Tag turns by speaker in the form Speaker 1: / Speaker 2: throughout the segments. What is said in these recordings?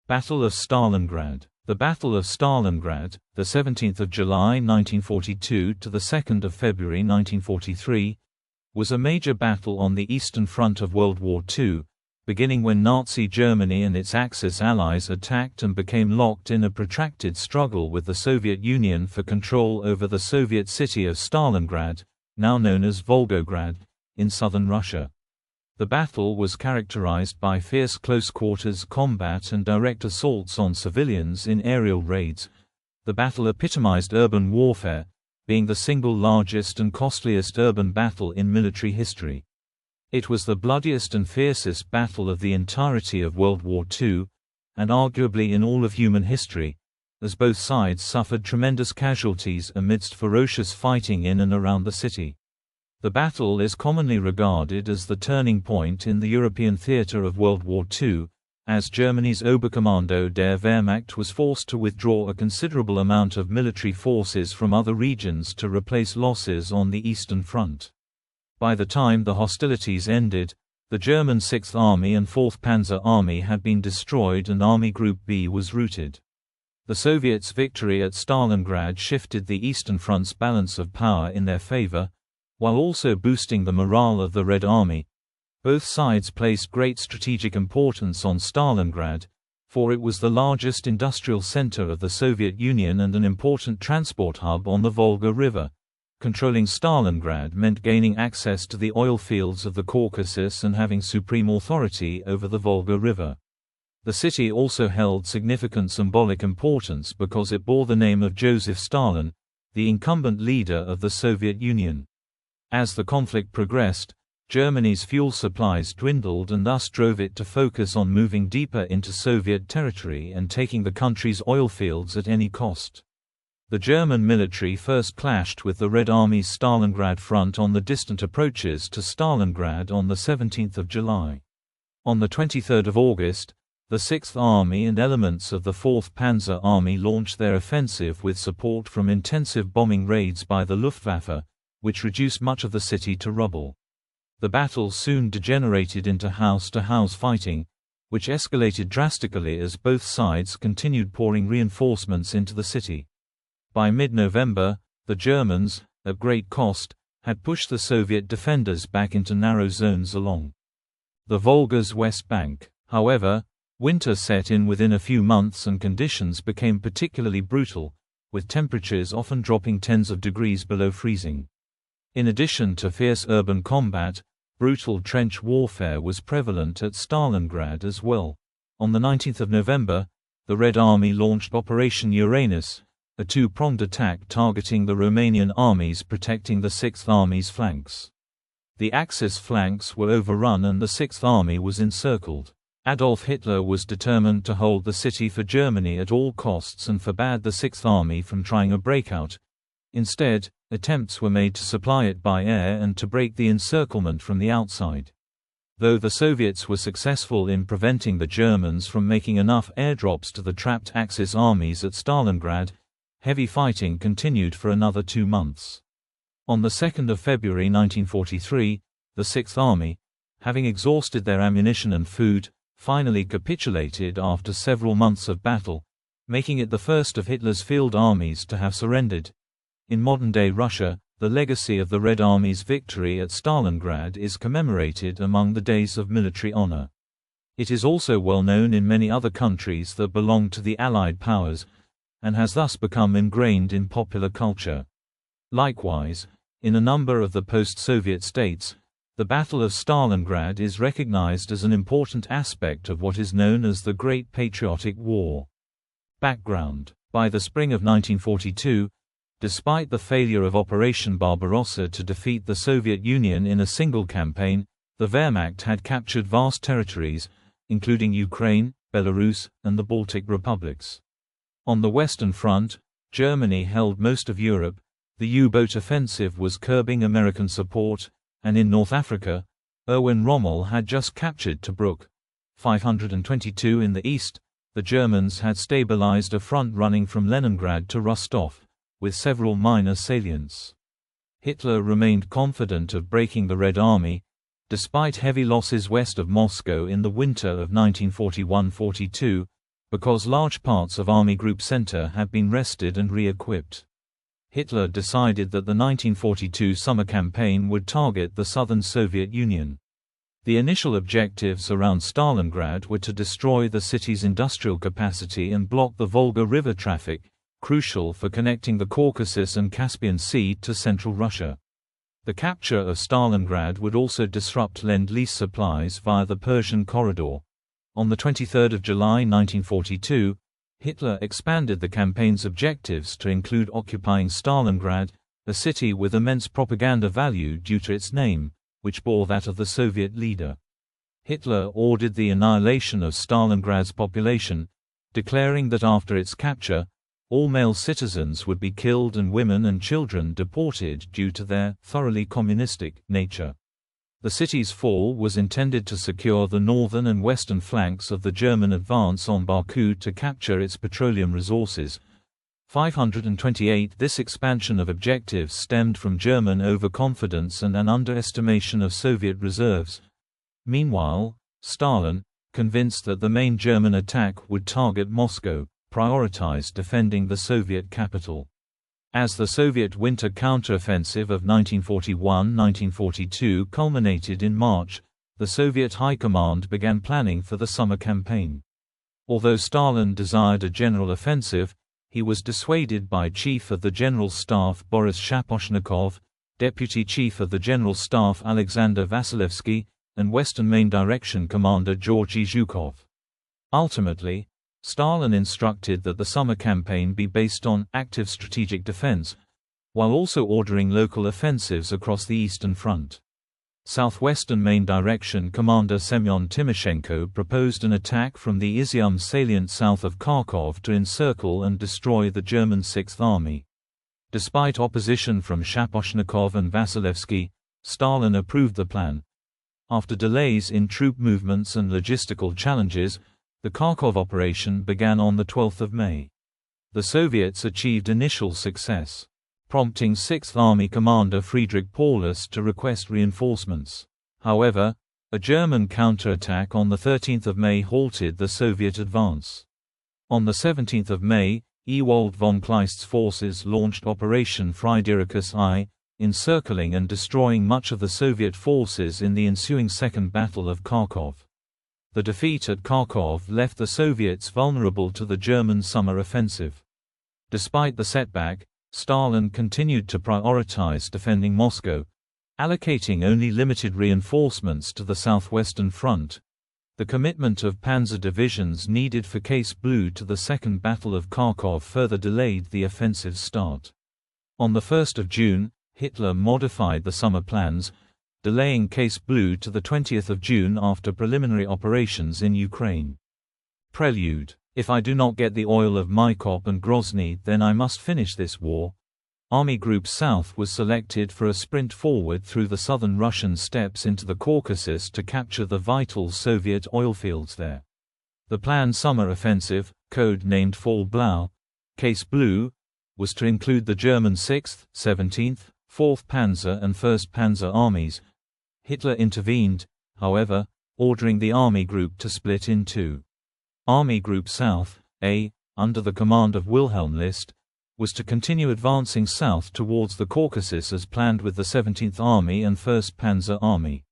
Speaker 1: Battle of Stalingrad. The Battle of Stalingrad, the 17th of July 1942 to the 2nd of February 1943, was a major battle on the Eastern Front of World War II, beginning when Nazi Germany and its Axis allies attacked and became locked in a protracted struggle with the Soviet Union for control over the Soviet city of Stalingrad, now known as Volgograd, in southern Russia. The battle was characterized by fierce close-quarters combat and direct assaults on civilians in aerial raids. The battle epitomized urban warfare, being the single largest and costliest urban battle in military history. It was the bloodiest and fiercest battle of the entirety of World War II, and arguably in all of human history, as both sides suffered tremendous casualties amidst ferocious fighting in and around the city. The battle is commonly regarded as the turning point in the European theater of World War II, as Germany's Oberkommando der Wehrmacht was forced to withdraw a considerable amount of military forces from other regions to replace losses on the Eastern Front. By the time the hostilities ended, the German 6th Army and 4th Panzer Army had been destroyed and Army Group B was routed. The Soviets' victory at Stalingrad shifted the Eastern Front's balance of power in their favor, while also boosting the morale of the Red Army. Both sides placed great strategic importance on Stalingrad, for it was the largest industrial center of the Soviet Union and an important transport hub on the Volga River. Controlling Stalingrad meant gaining access to the oil fields of the Caucasus and having supreme authority over the Volga River. The city also held significant symbolic importance because it bore the name of Joseph Stalin, the incumbent leader of the Soviet Union. As the conflict progressed, Germany's fuel supplies dwindled and thus drove it to focus on moving deeper into Soviet territory and taking the country's oil fields at any cost. The German military first clashed with the Red Army's Stalingrad front on the distant approaches to Stalingrad on the 17th of July. On the 23rd of August, the 6th Army and elements of the 4th Panzer Army launched their offensive with support from intensive bombing raids by the Luftwaffe, which reduced much of the city to rubble. The battle soon degenerated into house-to-house fighting, which escalated drastically as both sides continued pouring reinforcements into the city. By mid-November, the Germans, at great cost, had pushed the Soviet defenders back into narrow zones along the Volga's west bank. However, winter set in within a few months and conditions became particularly brutal, with temperatures often dropping tens of degrees below freezing. In addition to fierce urban combat, brutal trench warfare was prevalent at Stalingrad as well. On the 19th of November, the Red Army launched Operation Uranus, a two-pronged attack targeting the Romanian armies protecting the 6th Army's flanks. The Axis flanks were overrun and the 6th Army was encircled. Adolf Hitler was determined to hold the city for Germany at all costs and forbade the 6th Army from trying a breakout. Instead, attempts were made to supply it by air and to break the encirclement from the outside. Though the Soviets were successful in preventing the Germans from making enough airdrops to the trapped Axis armies at Stalingrad, heavy fighting continued for another 2 months. On the 2nd of February 1943, the 6th Army, having exhausted their ammunition and food, finally capitulated after several months of battle, making it the first of Hitler's field armies to have surrendered. In modern-day Russia, the legacy of the Red Army's victory at Stalingrad is commemorated among the days of military honor. It is also well known in many other countries that belong to the Allied powers, and has thus become ingrained in popular culture. Likewise, in a number of the post-Soviet states, the Battle of Stalingrad is recognized as an important aspect of what is known as the Great Patriotic War. Background: by the spring of 1942, despite the failure of Operation Barbarossa to defeat the Soviet Union in a single campaign, the Wehrmacht had captured vast territories, including Ukraine, Belarus, and the Baltic republics. On the Western Front, Germany held most of Europe, the U-boat offensive was curbing American support, and in North Africa, Erwin Rommel had just captured Tobruk. 522 in the east, the Germans had stabilized a front running from Leningrad to Rostov, with several minor salients. Hitler remained confident of breaking the Red Army, despite heavy losses west of Moscow in the winter of 1941–42, because large parts of Army Group Center had been wrested and re-equipped. Hitler decided that the 1942 summer campaign would target the southern Soviet Union. The initial objectives around Stalingrad were to destroy the city's industrial capacity and block the Volga River traffic, crucial for connecting the Caucasus and Caspian Sea to central Russia. The capture of Stalingrad would also disrupt Lend-Lease supplies via the Persian Corridor. On 23 July 1942, Hitler expanded the campaign's objectives to include occupying Stalingrad, a city with immense propaganda value due to its name, which bore that of the Soviet leader. Hitler ordered the annihilation of Stalingrad's population, declaring that after its capture, all male citizens would be killed and women and children deported due to their thoroughly communistic nature. The city's fall was intended to secure the northern and western flanks of the German advance on Baku to capture its petroleum resources. 528 This expansion of objectives stemmed from German overconfidence and an underestimation of Soviet reserves. Meanwhile, Stalin, convinced that the main German attack would target Moscow, prioritized defending the Soviet capital. As the Soviet winter counteroffensive of 1941–1942 culminated in March, the Soviet High Command began planning for the summer campaign. Although Stalin desired a general offensive, he was dissuaded by Chief of the General Staff Boris Shaposhnikov, Deputy Chief of the General Staff Alexander Vasilevsky, and Western Main Direction Commander Georgy Zhukov. Ultimately, Stalin instructed that the summer campaign be based on active strategic defense, while also ordering local offensives across the Eastern Front. Southwestern Main Direction Commander Semyon Timoshenko proposed an attack from the Izium salient south of Kharkov to encircle and destroy the German Sixth Army. Despite opposition from Shaposhnikov and Vasilevsky, Stalin approved the plan. After delays in troop movements and logistical challenges, the Kharkov operation began on 12 May. The Soviets achieved initial success, prompting 6th Army Commander Friedrich Paulus to request reinforcements. However, a German counterattack on 13 May halted the Soviet advance. On 17 May, Ewald von Kleist's forces launched Operation Friederichus I, encircling and destroying much of the Soviet forces in the ensuing Second Battle of Kharkov. The defeat at Kharkov left the Soviets vulnerable to the German summer offensive. Despite the setback, Stalin continued to prioritize defending Moscow, allocating only limited reinforcements to the southwestern front. The commitment of panzer divisions needed for Case Blue to the Second Battle of Kharkov further delayed the offensive's start. On 1 June, Hitler modified the summer plans, delaying Case Blue to 20 June after preliminary operations in Ukraine. Prelude. If I do not get the oil of Maikop and Grozny, then I must finish this war. Army Group South was selected for a sprint forward through the southern Russian steppes into the Caucasus to capture the vital Soviet oilfields there. The planned summer offensive, code-named Fall Blau, Case Blue, was to include the German 6th, 17th, 4th Panzer and 1st Panzer armies. Hitler intervened, however, ordering the Army Group to split in two. Army Group South, A, under the command of Wilhelm List, was to continue advancing south towards the Caucasus as planned with the 17th Army and 1st Panzer Army.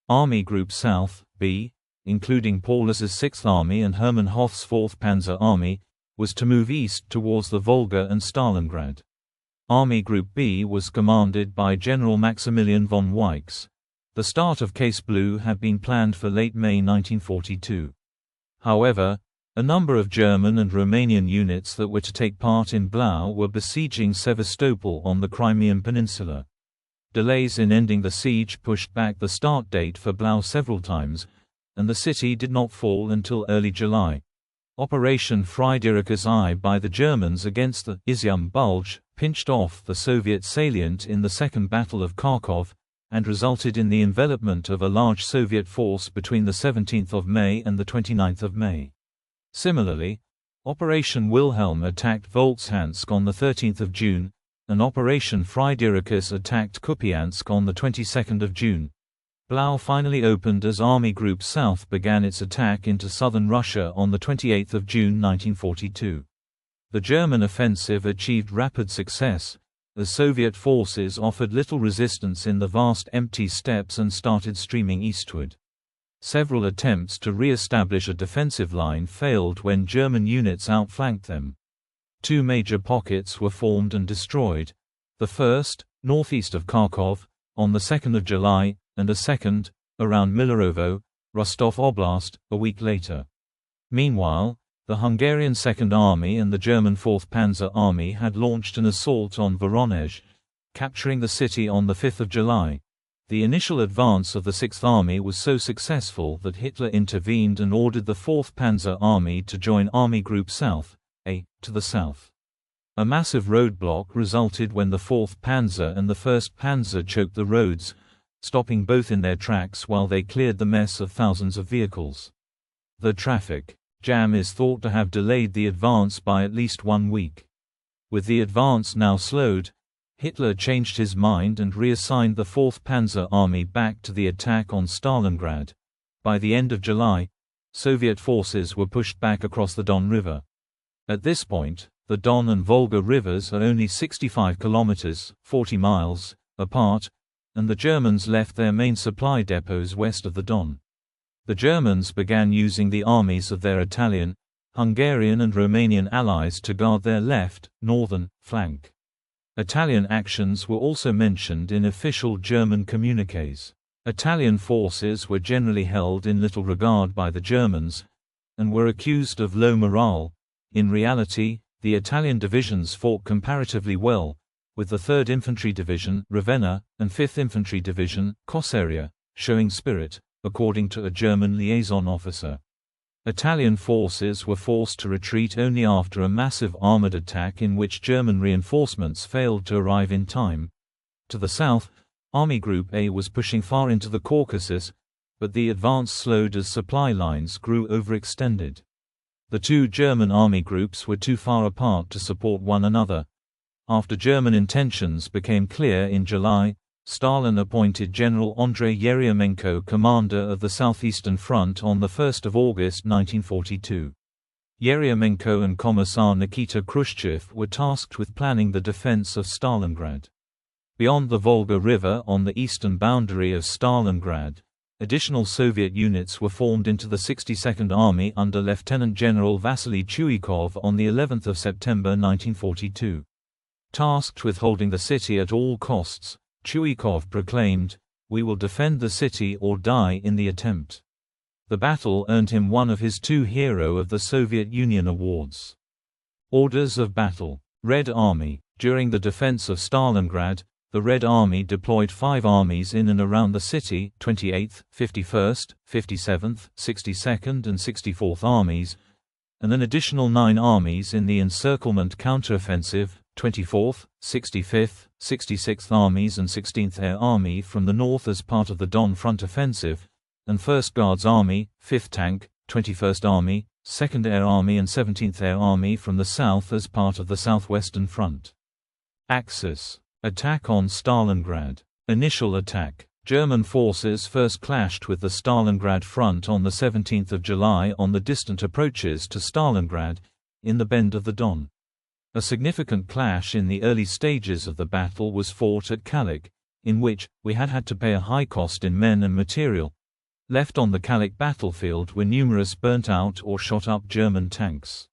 Speaker 1: Army Group South, B, including Paulus's 6th Army and Hermann Hoth's 4th Panzer Army, was to move east towards the Volga and Stalingrad. Army Group B was commanded by General Maximilian von Weichs. The start of Case Blue had been planned for late May 1942. However, a number of German and Romanian units that were to take part in Blau were besieging Sevastopol on the Crimean Peninsula. Delays in ending the siege pushed back the start date for Blau several times, and the city did not fall until early July. Operation Friederichus I by the Germans against the Izium Bulge pinched off the Soviet salient in the Second Battle of Kharkov, and resulted in the envelopment of a large Soviet force between the 17th of May and the 29th of May. Similarly, Operation Wilhelm attacked Voltsansk on the 13th of June, and Operation Friederichus attacked Kupiansk on the 22nd of June. Blau finally opened as Army Group South began its attack into southern Russia on 28 June 1942. The German offensive achieved rapid success, as Soviet forces offered little resistance in the vast empty steppes and started streaming eastward. Several attempts to re-establish a defensive line failed when German units outflanked them. Two major pockets were formed and destroyed. The first, northeast of Kharkov, on 2 July, and a second, around Milerovo, Rostov Oblast, a week later. Meanwhile, the Hungarian Second Army and the German Fourth Panzer Army had launched an assault on Voronezh, capturing the city on 5 July. The initial advance of the Sixth Army was so successful that Hitler intervened and ordered the Fourth Panzer Army to join Army Group South, to the south. A massive roadblock resulted when the 4th Panzer and the 1st Panzer choked the roads, stopping both in their tracks while they cleared the mess of thousands of vehicles. The traffic jam is thought to have delayed the advance by at least 1 week. With the advance now slowed, Hitler changed his mind and reassigned the 4th Panzer Army back to the attack on Stalingrad. By the end of July, Soviet forces were pushed back across the Don River. At this point, the Don and Volga rivers are only 65 kilometers, 40 miles, apart, and the Germans left their main supply depots west of the Don. The Germans began using the armies of their Italian, Hungarian and Romanian allies to guard their left, northern, flank. Italian actions were also mentioned in official German communiques. Italian forces were generally held in little regard by the Germans, and were accused of low morale. In reality, the Italian divisions fought comparatively well, with the 3rd Infantry Division, Ravenna, and 5th Infantry Division, Cossaria, showing spirit, according to a German liaison officer. Italian forces were forced to retreat only after a massive armored attack in which German reinforcements failed to arrive in time. To the south, Army Group A was pushing far into the Caucasus, but the advance slowed as supply lines grew overextended. The two German army groups were too far apart to support one another. After German intentions became clear in July, Stalin appointed General Andrei Yeryomenko commander of the Southeastern Front on 1 August 1942. Yeryomenko and Commissar Nikita Khrushchev were tasked with planning the defense of Stalingrad. Beyond the Volga River on the eastern boundary of Stalingrad, additional Soviet units were formed into the 62nd Army under Lieutenant General Vasily Chuikov on the 11th of September 1942. Tasked with holding the city at all costs, Chuikov proclaimed, "We will defend the city or die in the attempt." The battle earned him one of his 2 Hero of the Soviet Union awards. Orders of battle. Red Army. During the defense of Stalingrad, the Red Army deployed 5 armies in and around the city, 28th, 51st, 57th, 62nd and 64th Armies, and an additional 9 armies in the encirclement counteroffensive, 24th, 65th, 66th Armies and 16th Air Army from the north as part of the Don Front Offensive, and 1st Guards Army, 5th Tank, 21st Army, 2nd Air Army and 17th Air Army from the south as part of the Southwestern Front. Axis. Attack on Stalingrad. Initial attack. German forces first clashed with the Stalingrad front on 17 July on the distant approaches to Stalingrad, in the bend of the Don. A significant clash in the early stages of the battle was fought at Kalik, in which we had to pay a high cost in men and material. Left on the Kalik battlefield were numerous burnt-out or shot-up German tanks.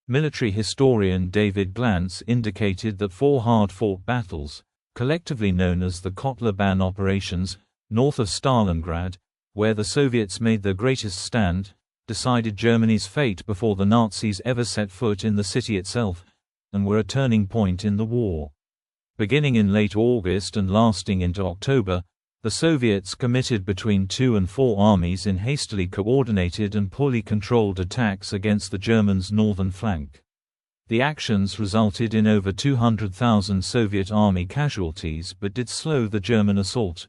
Speaker 1: Military historian David Glantz indicated that 4 hard-fought battles, collectively known as the Kotler-Ban operations, north of Stalingrad, where the Soviets made their greatest stand, decided Germany's fate before the Nazis ever set foot in the city itself, and were a turning point in the war. Beginning in late August and lasting into October, the Soviets committed between 2 and 4 armies in hastily coordinated and poorly controlled attacks against the Germans' northern flank. The actions resulted in over 200,000 Soviet army casualties but did slow the German assault.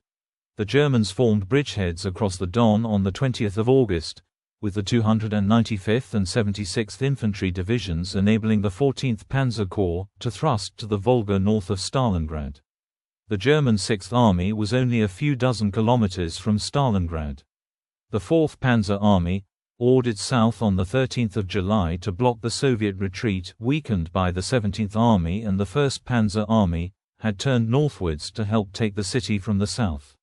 Speaker 1: The Germans formed bridgeheads across the Don on 20 August, with the 295th and 76th Infantry Divisions enabling the 14th Panzer Corps to thrust to the Volga north of Stalingrad. The German Sixth Army was only a few dozen kilometers from Stalingrad. The 4th Panzer Army, ordered south on 13 July to block the Soviet retreat, weakened by the 17th Army and the 1st Panzer Army, had turned northwards to help take the city from the south.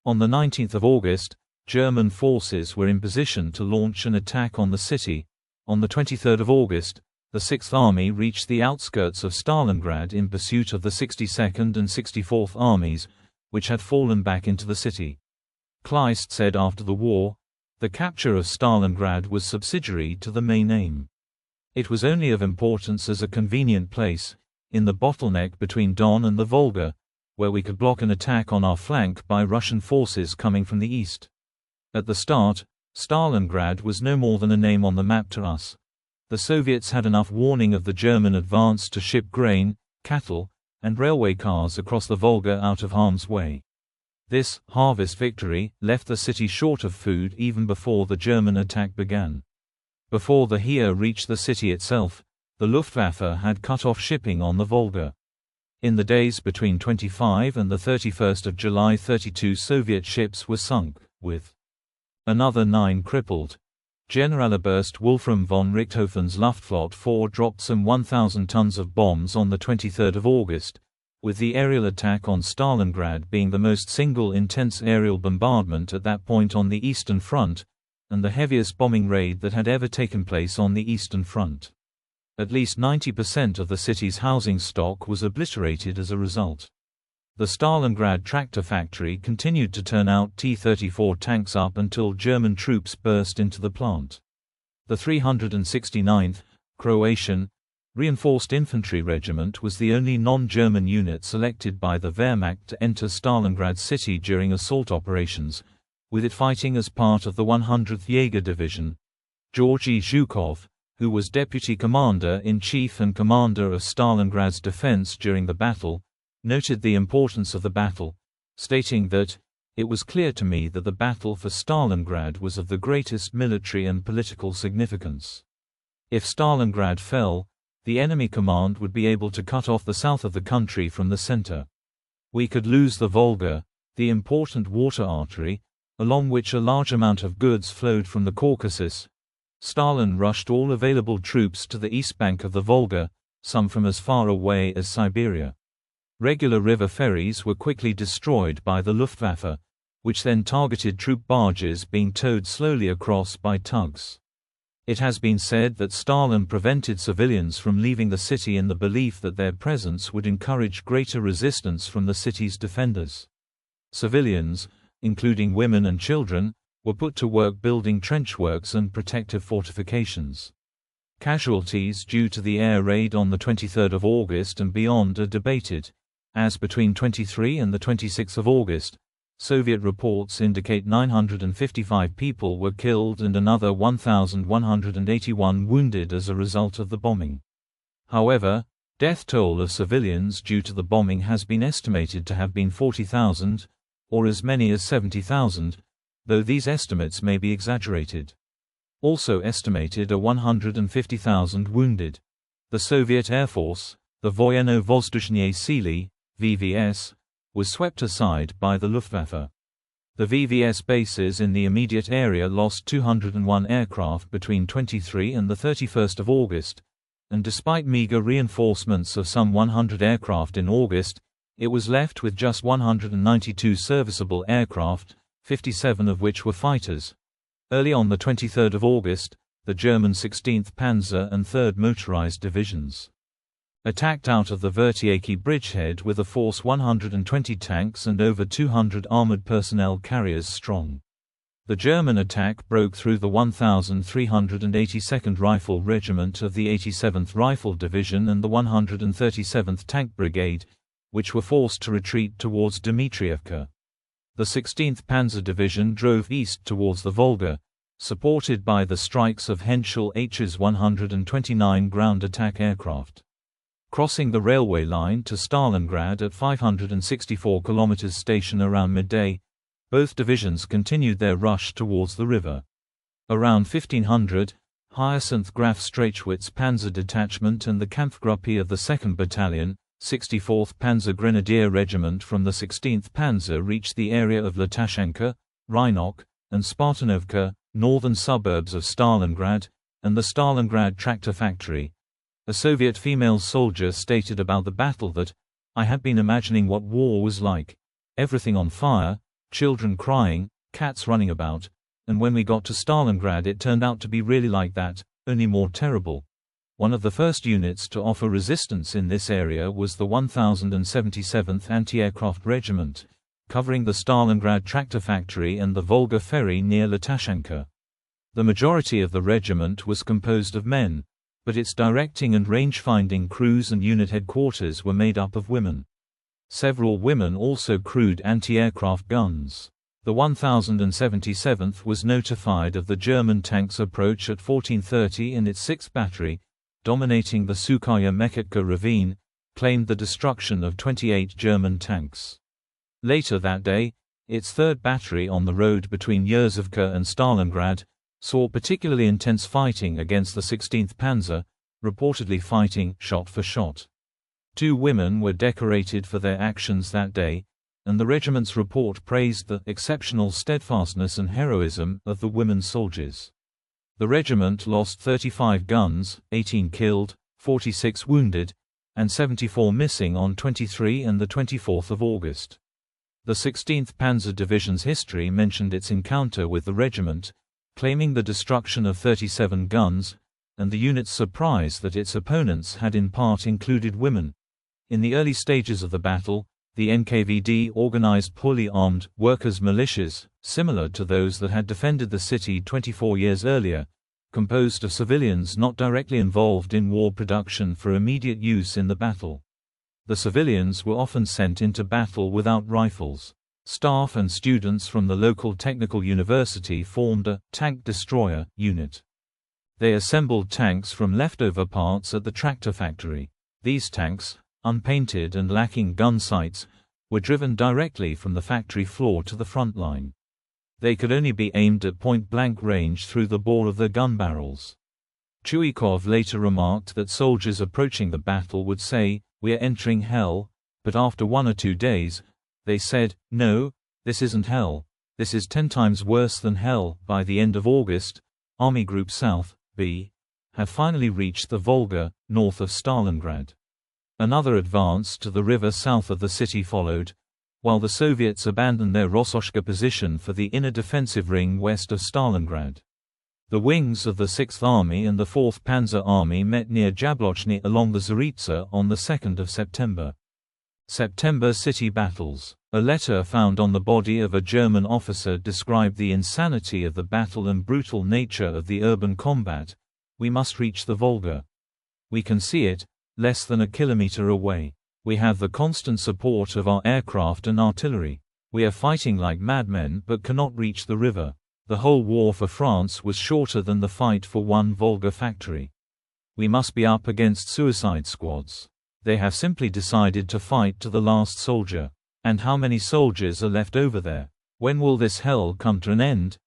Speaker 1: On 19 August, German forces were in position to launch an attack on the city. On 23 August, the 6th Army reached the outskirts of Stalingrad in pursuit of the 62nd and 64th Armies, which had fallen back into the city. Kleist said after the war, the capture of Stalingrad was subsidiary to the main aim. It was only of importance as a convenient place, in the bottleneck between Don and the Volga, where we could block an attack on our flank by Russian forces coming from the east. At the start, Stalingrad was no more than a name on the map to us. The Soviets had enough warning of the German advance to ship grain, cattle, and railway cars across the Volga out of harm's way. This harvest victory left the city short of food even before the German attack began. Before the Heer reached the city itself, the Luftwaffe had cut off shipping on the Volga. In the days between 25 and 31 July, 32 Soviet ships were sunk, with another 9 crippled. Generaloberst Wolfram von Richthofen's Luftflotte 4 dropped some 1,000 tons of bombs on 23 August, with the aerial attack on Stalingrad being the most single intense aerial bombardment at that point on the Eastern Front, and the heaviest bombing raid that had ever taken place on the Eastern Front. At least 90% of the city's housing stock was obliterated as a result. The Stalingrad tractor factory continued to turn out T-34 tanks up until German troops burst into the plant. The 369th, Croatian, Reinforced Infantry Regiment was the only non-German unit selected by the Wehrmacht to enter Stalingrad city during assault operations, with it fighting as part of the 100th Jaeger Division. Georgy Zhukov, who was Deputy Commander-in-Chief and commander of Stalingrad's defense during the battle, noted the importance of the battle, stating that, "It was clear to me that the battle for Stalingrad was of the greatest military and political significance. If Stalingrad fell, the enemy command would be able to cut off the south of the country from the center. We could lose the Volga, the important water artery, along which a large amount of goods flowed from the Caucasus." Stalin rushed all available troops to the east bank of the Volga, some from as far away as Siberia. Regular river ferries were quickly destroyed by the Luftwaffe, which then targeted troop barges being towed slowly across by tugs. It has been said that Stalin prevented civilians from leaving the city in the belief that their presence would encourage greater resistance from the city's defenders. Civilians, including women and children, were put to work building trenchworks and protective fortifications. Casualties due to the air raid on 23 August and beyond are debated, as between 23 and 26 August, Soviet reports indicate 955 people were killed and another 1,181 wounded as a result of the bombing. However, death toll of civilians due to the bombing has been estimated to have been 40,000, or as many as 70,000, though these estimates may be exaggerated. Also estimated are 150,000 wounded. The Soviet Air Force, the Voyeno-Vozdushnie Sily, VVS, was swept aside by the Luftwaffe. The VVS bases in the immediate area lost 201 aircraft between 23 and 31 August, and despite meager reinforcements of some 100 aircraft in August, it was left with just 192 serviceable aircraft, 57 of which were fighters. Early on 23 August, the German 16th Panzer and 3rd Motorized Divisions attacked out of the Vertieki bridgehead with a force 120 tanks and over 200 armored personnel carriers strong. The German attack broke through the 1382nd Rifle Regiment of the 87th Rifle Division and the 137th Tank Brigade, which were forced to retreat towards Dmitrievka. The 16th Panzer Division drove east towards the Volga, supported by the strikes of Henschel H's 129 ground attack aircraft. Crossing the railway line to Stalingrad at 564 km station around midday, both divisions continued their rush towards the river. Around 1500, Hyacinth Graf Streichwitz Panzer Detachment and the Kampfgruppe of the 2nd Battalion, 64th Panzer Grenadier Regiment from the 16th Panzer reached the area of Lutashenka, Rynok, and Spartanovka, northern suburbs of Stalingrad, and the Stalingrad tractor factory. A Soviet female soldier stated about the battle that, "I had been imagining what war was like. Everything on fire, children crying, cats running about, and when we got to Stalingrad it turned out to be really like that, only more terrible." One of the first units to offer resistance in this area was the 1077th Anti-Aircraft Regiment, covering the Stalingrad tractor factory and the Volga ferry near Lutashenka. The majority of the regiment was composed of men, but its directing and range-finding crews and unit headquarters were made up of women. Several women also crewed anti-aircraft guns. The 1077th was notified of the German tanks' approach at 14:30 and its 6th Battery, dominating the Sukaya Mekhivka ravine, claimed the destruction of 28 German tanks. Later that day, its 3rd Battery on the road between Yerzivka and Stalingrad saw particularly intense fighting against the 16th Panzer, reportedly fighting shot for shot. 2 women were decorated for their actions that day, and the regiment's report praised the exceptional steadfastness and heroism of the women soldiers. The regiment lost 35 guns, 18 killed, 46 wounded, and 74 missing on 23 and 24 August. The 16th Panzer Division's history mentioned its encounter with the regiment, claiming the destruction of 37 guns, and the unit's surprise that its opponents had in part included women. In the early stages of the battle, the NKVD organized poorly armed workers' militias, similar to those that had defended the city 24 years earlier, composed of civilians not directly involved in war production for immediate use in the battle. The civilians were often sent into battle without rifles. Staff and students from the local technical university formed a tank destroyer unit. They assembled tanks from leftover parts at the tractor factory. These tanks, unpainted and lacking gun sights, were driven directly from the factory floor to the front line. They could only be aimed at point-blank range through the bore of their gun barrels. Chuikov later remarked that soldiers approaching the battle would say, "We're entering hell," but after 1 or 2 days, they said, "No, this isn't hell. This is 10 times worse than hell." By the end of August, Army Group South, B, had finally reached the Volga, north of Stalingrad. Another advance to the river south of the city followed, while the Soviets abandoned their Rososhka position for the inner defensive ring west of Stalingrad. The wings of the 6th Army and the 4th Panzer Army met near Jablochny along the Zaritsa on the 2nd of September. September city battles. A letter found on the body of a German officer described the insanity of the battle and brutal nature of the urban combat. "We must reach the Volga. We can see it, less than a kilometer away. We have the constant support of our aircraft and artillery. We are fighting like madmen but cannot reach the river." The whole war for France was shorter than the fight for one Volga factory. "We must be up against suicide squads. They have simply decided to fight to the last soldier. And how many soldiers are left over there? When will this hell come to an end?"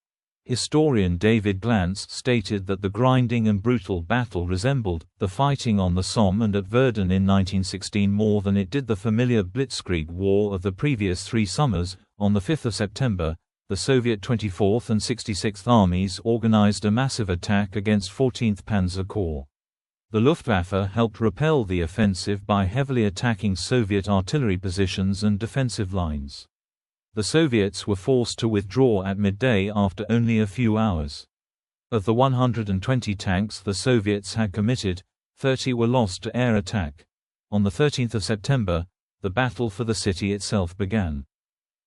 Speaker 1: Historian David Glantz stated that the grinding and brutal battle resembled the fighting on the Somme and at Verdun in 1916 more than it did the familiar Blitzkrieg war of the previous 3 summers. On the 5th of September, the Soviet 24th and 66th Armies organized a massive attack against 14th Panzer Corps. The Luftwaffe helped repel the offensive by heavily attacking Soviet artillery positions and defensive lines. The Soviets were forced to withdraw at midday after only a few hours. Of the 120 tanks the Soviets had committed, 30 were lost to air attack. On the 13th of September, the battle for the city itself began,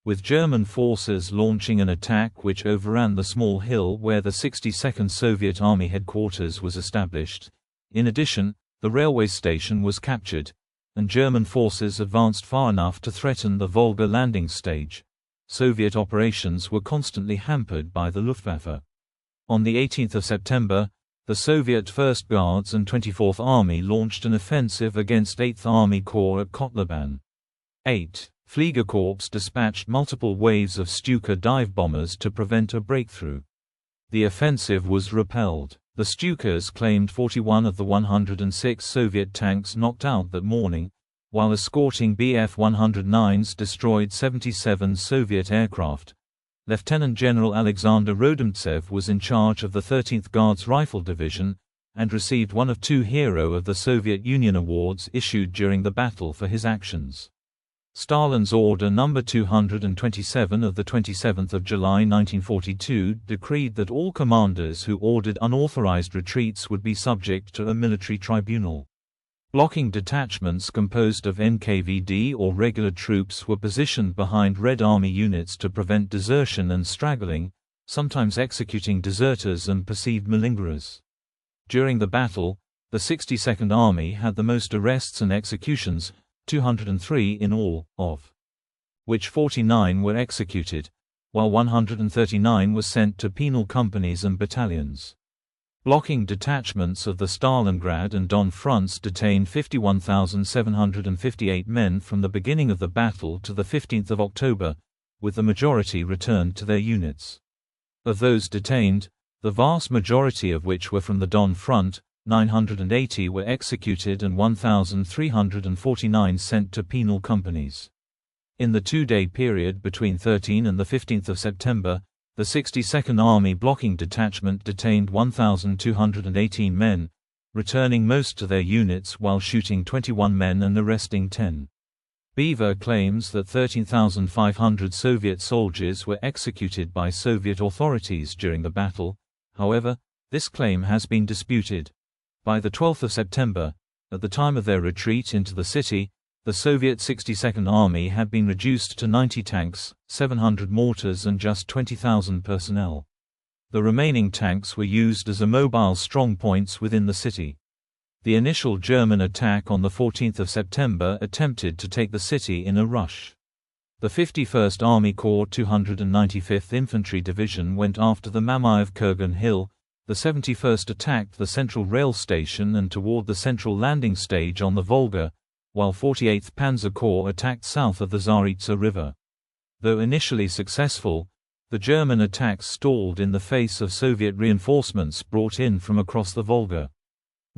Speaker 1: with German forces launching an attack which overran the small hill where the 62nd Soviet Army headquarters was established. In addition, the railway station was captured, and German forces advanced far enough to threaten the Volga landing stage. Soviet operations were constantly hampered by the Luftwaffe. On the 18th of September, the Soviet 1st Guards and 24th Army launched an offensive against 8th Army Corps at Kotloban. 8. Fliegerkorps dispatched multiple waves of Stuka dive bombers to prevent a breakthrough. The offensive was repelled. The Stukas claimed 41 of the 106 Soviet tanks knocked out that morning, while escorting Bf-109s destroyed 77 Soviet aircraft. Lieutenant General Alexander Rodimtsev was in charge of the 13th Guards Rifle Division, and received one of 2 Hero of the Soviet Union awards issued during the battle for his actions. Stalin's Order No. 227 of 27 July 1942 decreed that all commanders who ordered unauthorized retreats would be subject to a military tribunal. Blocking detachments composed of NKVD or regular troops were positioned behind Red Army units to prevent desertion and straggling, sometimes executing deserters and perceived malingerers. During the battle, the 62nd Army had the most arrests and executions, 203 in all, of which 49 were executed, while 139 were sent to penal companies and battalions. Blocking detachments of the Stalingrad and Don fronts detained 51,758 men from the beginning of the battle to the 15th of October, with the majority returned to their units. Of those detained, the vast majority of which were from the Don front, 980 were executed and 1,349 sent to penal companies. In the 2-day period between 13 and 15 September, the 62nd Army Blocking Detachment detained 1,218 men, returning most to their units while shooting 21 men and arresting 10. Beaver claims that 13,500 Soviet soldiers were executed by Soviet authorities during the battle. However, this claim has been disputed. By the 12th of September, at the time of their retreat into the city, the Soviet 62nd Army had been reduced to 90 tanks, 700 mortars and just 20,000 personnel. The remaining tanks were used as immobile strongpoints within the city. The initial German attack on the 14th of September attempted to take the city in a rush. The 51st Army Corps 295th Infantry Division went after the Mamayev-Kurgan Hill. The 71st attacked the central rail station and toward the central landing stage on the Volga, while 48th Panzer Corps attacked south of the Tsaritsa River. Though initially successful, the German attacks stalled in the face of Soviet reinforcements brought in from across the Volga.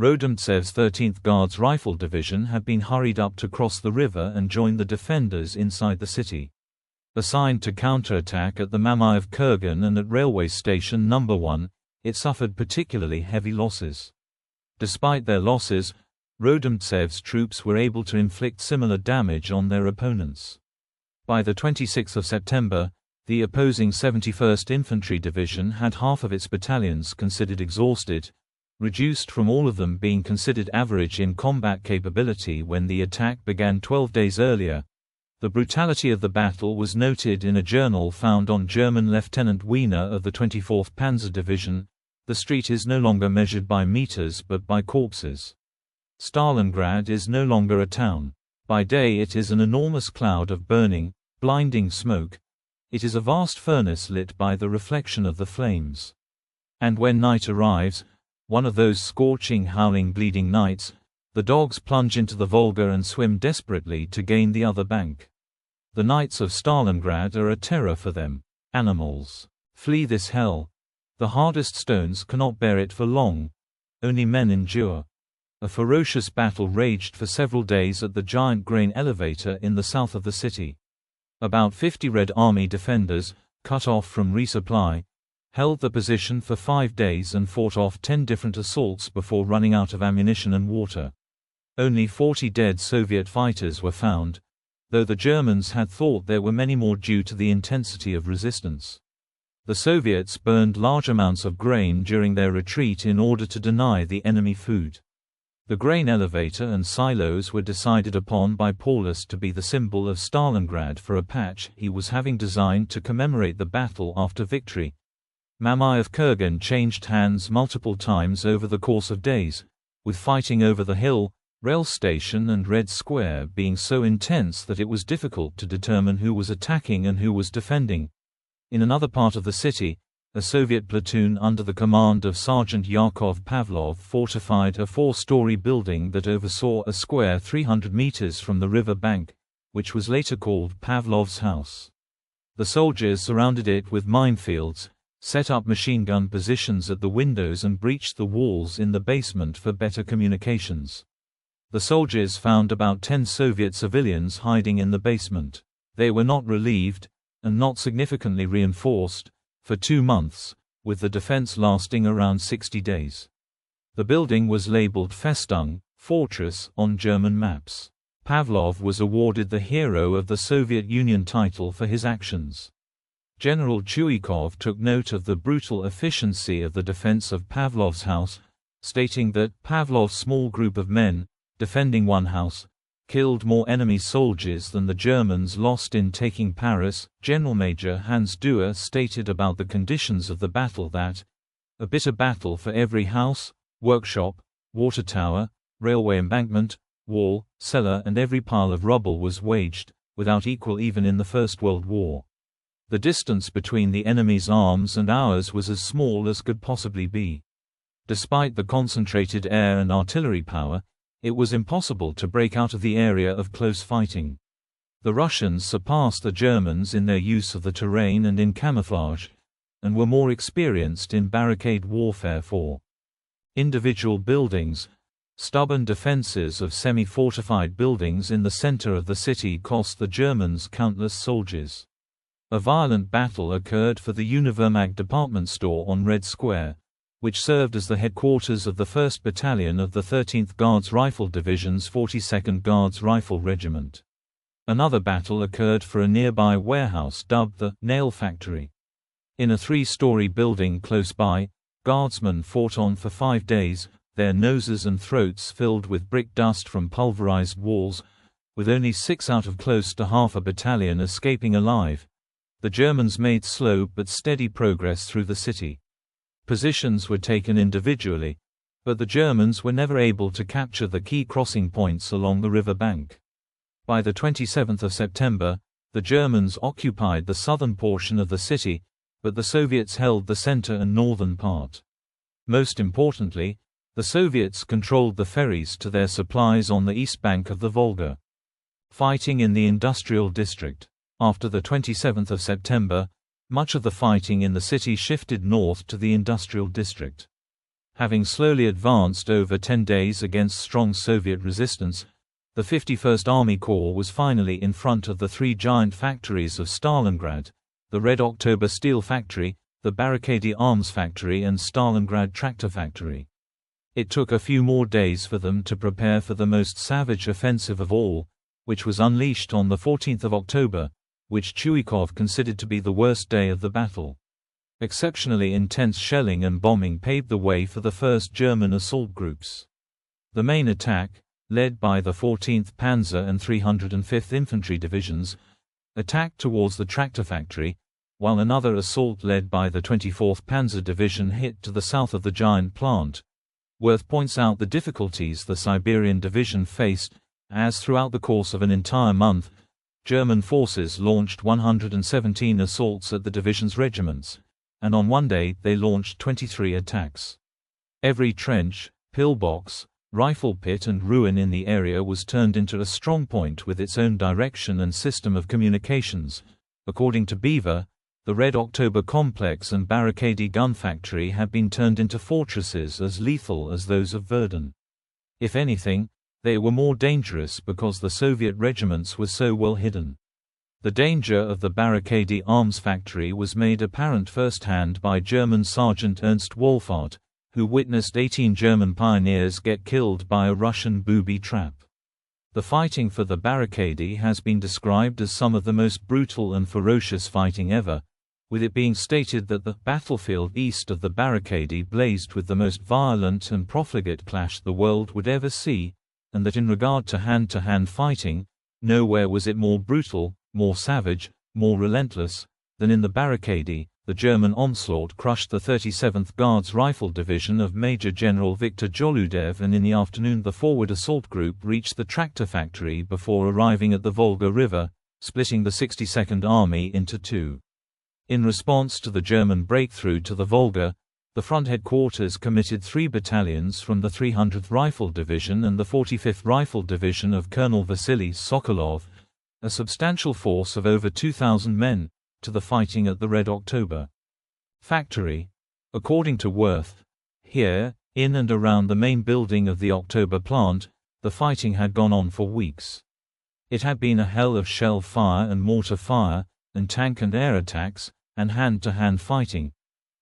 Speaker 1: Rodimtsev's 13th Guards Rifle Division had been hurried up to cross the river and join the defenders inside the city. Assigned to counterattack at the Mamayev-Kurgan and at Railway Station No. 1, it suffered particularly heavy losses. Despite their losses, Rodimtsev's troops were able to inflict similar damage on their opponents. By the 26th of September, the opposing 71st Infantry Division had half of its battalions considered exhausted, reduced from all of them being considered average in combat capability when the attack began 12 days earlier. The brutality of the battle was noted in a journal found on German Lieutenant Wiener of the 24th Panzer Division. The street is no longer measured by meters but by corpses. Stalingrad is no longer a town. By day it is an enormous cloud of burning, blinding smoke. It is a vast furnace lit by the reflection of the flames. And when night arrives, one of those scorching, howling, bleeding nights, the dogs plunge into the Volga and swim desperately to gain the other bank. The nights of Stalingrad are a terror for them. Animals flee this hell. The hardest stones cannot bear it for long. Only men endure. A ferocious battle raged for several days at the giant grain elevator in the south of the city. About 50 Red Army defenders, cut off from resupply, held the position for 5 days and fought off 10 different assaults before running out of ammunition and water. Only 40 dead Soviet fighters were found, though the Germans had thought there were many more due to the intensity of resistance. The Soviets burned large amounts of grain during their retreat in order to deny the enemy food. The grain elevator and silos were decided upon by Paulus to be the symbol of Stalingrad for a patch he was having designed to commemorate the battle after victory. Mamayev-Kurgan changed hands multiple times over the course of days, with fighting over the hill, rail station and Red Square being so intense that it was difficult to determine who was attacking and who was defending. In another part of the city, a Soviet platoon under the command of Sergeant Yakov Pavlov fortified a 4-story building that oversaw a square 300 meters from the river bank, which was later called Pavlov's house. The soldiers surrounded it with minefields, set up machine gun positions at the windows and breached the walls in the basement for better communications. The soldiers found about 10 Soviet civilians hiding in the basement. They were not relieved, and not significantly reinforced, for 2 months, with the defense lasting around 60 days. The building was labeled Festung, fortress, on German maps. Pavlov was awarded the Hero of the Soviet Union title for his actions. General Chuikov took note of the brutal efficiency of the defense of Pavlov's house, stating that Pavlov's small group of men, defending one house, killed more enemy soldiers than the Germans lost in taking Paris. General Major Hans Duer stated about the conditions of the battle that, a bitter battle for every house, workshop, water tower, railway embankment, wall, cellar and every pile of rubble was waged, without equal even in the First World War. The distance between the enemy's arms and ours was as small as could possibly be. Despite the concentrated air and artillery power, it was impossible to break out of the area of close fighting. The Russians surpassed the Germans in their use of the terrain and in camouflage, and were more experienced in barricade warfare for individual buildings. Stubborn defenses of semi-fortified buildings in the center of the city cost the Germans countless soldiers. A violent battle occurred for the Univermag department store on Red Square, which served as the headquarters of the 1st Battalion of the 13th Guards Rifle Division's 42nd Guards Rifle Regiment. Another battle occurred for a nearby warehouse dubbed the Nail Factory. In a 3-story building close by, guardsmen fought on for 5 days, their noses and throats filled with brick dust from pulverized walls, with only 6 out of close to half a battalion escaping alive. The Germans made slow but steady progress through the city. Positions were taken individually, but the Germans were never able to capture the key crossing points along the river bank. By the 27th of September, the Germans occupied the southern portion of the city, but the Soviets held the center and northern part. Most importantly, the Soviets controlled the ferries to their supplies on the east bank of the Volga. Fighting in the industrial district. After the 27th of September, much of the fighting in the city shifted north to the industrial district. Having slowly advanced over 10 days against strong Soviet resistance, the 51st Army Corps was finally in front of the 3 giant factories of Stalingrad, the Red October Steel Factory, the Barricade Arms Factory and Stalingrad Tractor Factory. It took a few more days for them to prepare for the most savage offensive of all, which was unleashed on the 14th of October, which Chuikov considered to be the worst day of the battle. Exceptionally intense shelling and bombing paved the way for the first German assault groups. The main attack, led by the 14th Panzer and 305th Infantry Divisions, attacked towards the tractor factory, while another assault led by the 24th Panzer Division hit to the south of the giant plant. Worth points out the difficulties the Siberian Division faced, as throughout the course of an entire month, German forces launched 117 assaults at the division's regiments, and on one day they launched 23 attacks. Every trench, pillbox, rifle pit and ruin in the area was turned into a strongpoint with its own direction and system of communications. According to Beaver, the Red October complex and Barricade gun factory had been turned into fortresses as lethal as those of Verdun. If anything, they were more dangerous because the Soviet regiments were so well hidden. The danger of the Barricade Arms Factory was made apparent firsthand by German Sergeant Ernst Wolfart, who witnessed 18 German pioneers get killed by a Russian booby trap. The fighting for the barricade has been described as some of the most brutal and ferocious fighting ever, with it being stated that the battlefield east of the barricade blazed with the most violent and profligate clash the world would ever see, and that in regard to hand-to-hand fighting, nowhere was it more brutal, more savage, more relentless, than in the barricade. The German onslaught crushed the 37th Guards Rifle Division of Major General Viktor Joludev, and in the afternoon the forward assault group reached the tractor factory before arriving at the Volga River, splitting the 62nd Army into 2. In response to the German breakthrough to the Volga, the front headquarters committed 3 battalions from the 300th Rifle Division and the 45th Rifle Division of Colonel Vasily Sokolov, a substantial force of over 2,000 men, to the fighting at the Red October Factory. According to Worth, here, in and around the main building of the October plant, The fighting had gone on for weeks. It had been a hell of shell fire and mortar fire, and tank and air attacks, and hand-to-hand fighting.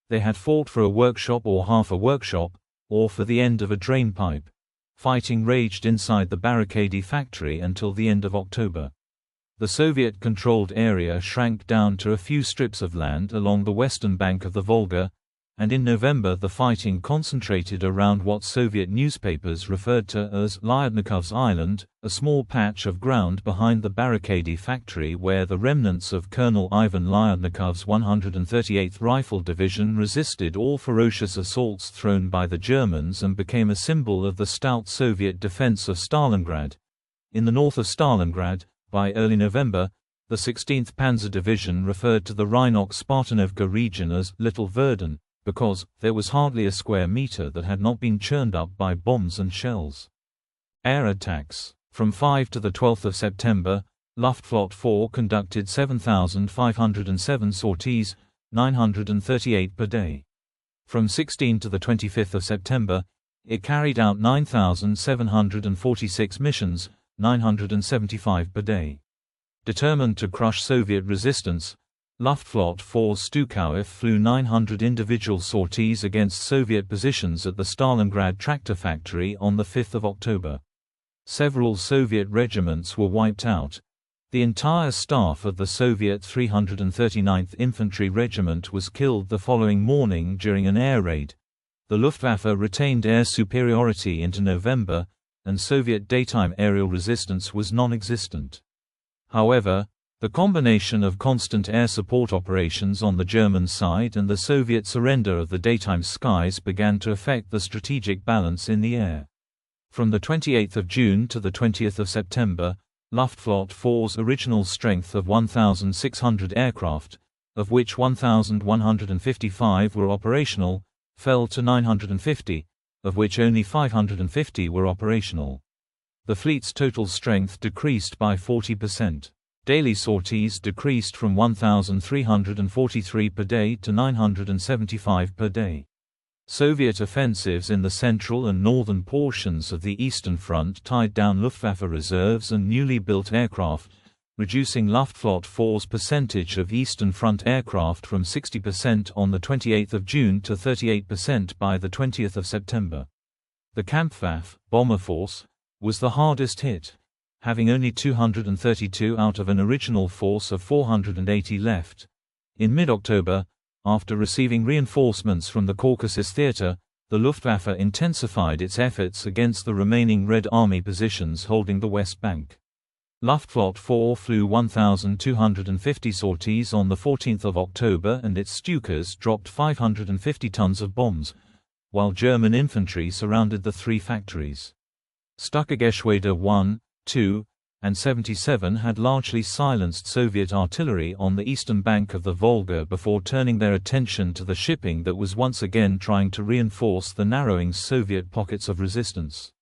Speaker 1: They had fought for a workshop or half a workshop, or for the end of a drain pipe. Fighting raged inside the Barricade factory until the end of October. The Soviet-controlled area shrank down to a few strips of land along the western bank of the Volga, and in November the fighting concentrated around what Soviet newspapers referred to as Lyudnikov's Island, a small patch of ground behind the Barricade factory where the remnants of Colonel Ivan Lyudnikov's 138th Rifle Division resisted all ferocious assaults thrown by the Germans and became a symbol of the stout Soviet defense of Stalingrad. In the north of Stalingrad, by early November, the 16th Panzer Division referred to the Rhinox-Spartanovka region as Little Verdun, because there was hardly a square meter that had not been churned up by bombs and shells. Air attacks. From 5 to 12 September, Luftwaffe 4 conducted 7,507 sorties, 938 per day. From 16 to 25 September, it carried out 9,746 missions, 975 per day. Determined to crush Soviet resistance, Luftwaffe 4 Stukaev flew 900 individual sorties against Soviet positions at the Stalingrad tractor factory on 5 October. Several Soviet regiments were wiped out. The entire staff of the Soviet 339th Infantry Regiment was killed the following morning during an air raid. The Luftwaffe retained air superiority into November, and Soviet daytime aerial resistance was non-existent. However, the combination of constant air support operations on the German side and the Soviet surrender of the daytime skies began to affect the strategic balance in the air. From 28 June to 20 September, Luftwaffe 4's original strength of 1,600 aircraft, of which 1,155 were operational, fell to 950, of which only 550 were operational. The fleet's total strength decreased by 40%. Daily sorties decreased from 1,343 per day to 975 per day. Soviet offensives in the central and northern portions of the Eastern Front tied down Luftwaffe reserves and newly built aircraft, reducing Luftwaffe 4's percentage of Eastern Front aircraft from 60% on 28 June to 38% by 20 September. The Kampfwaffe bomber force was the hardest hit, having only 232 out of an original force of 480 left. In mid-October, after receiving reinforcements from the Caucasus Theater, the Luftwaffe intensified its efforts against the remaining Red Army positions holding the West Bank. Luftwaffe 4 flew 1,250 sorties on 14 October and its Stukas dropped 550 tons of bombs, while German infantry surrounded the three factories. Stukageschwader 1, 2, and 77 had largely silenced Soviet artillery on the eastern bank of the Volga before turning their attention to the shipping that was once again trying to reinforce the narrowing Soviet pockets of resistance.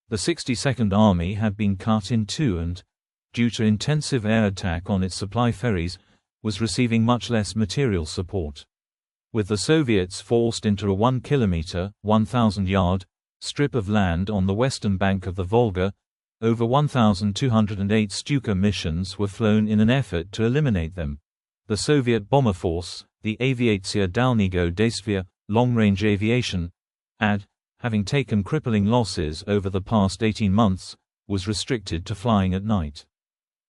Speaker 1: The 62nd Army had been cut in two and, due to intensive air attack on its supply ferries, was receiving much less material support. With the Soviets forced into a 1 kilometer, 1,000-yard strip of land on the western bank of the Volga, over 1,208 Stuka missions were flown in an effort to eliminate them. The Soviet bomber force, the Aviatsiya Dalnego Действия, long-range aviation, having taken crippling losses over the past 18 months, was restricted to flying at night.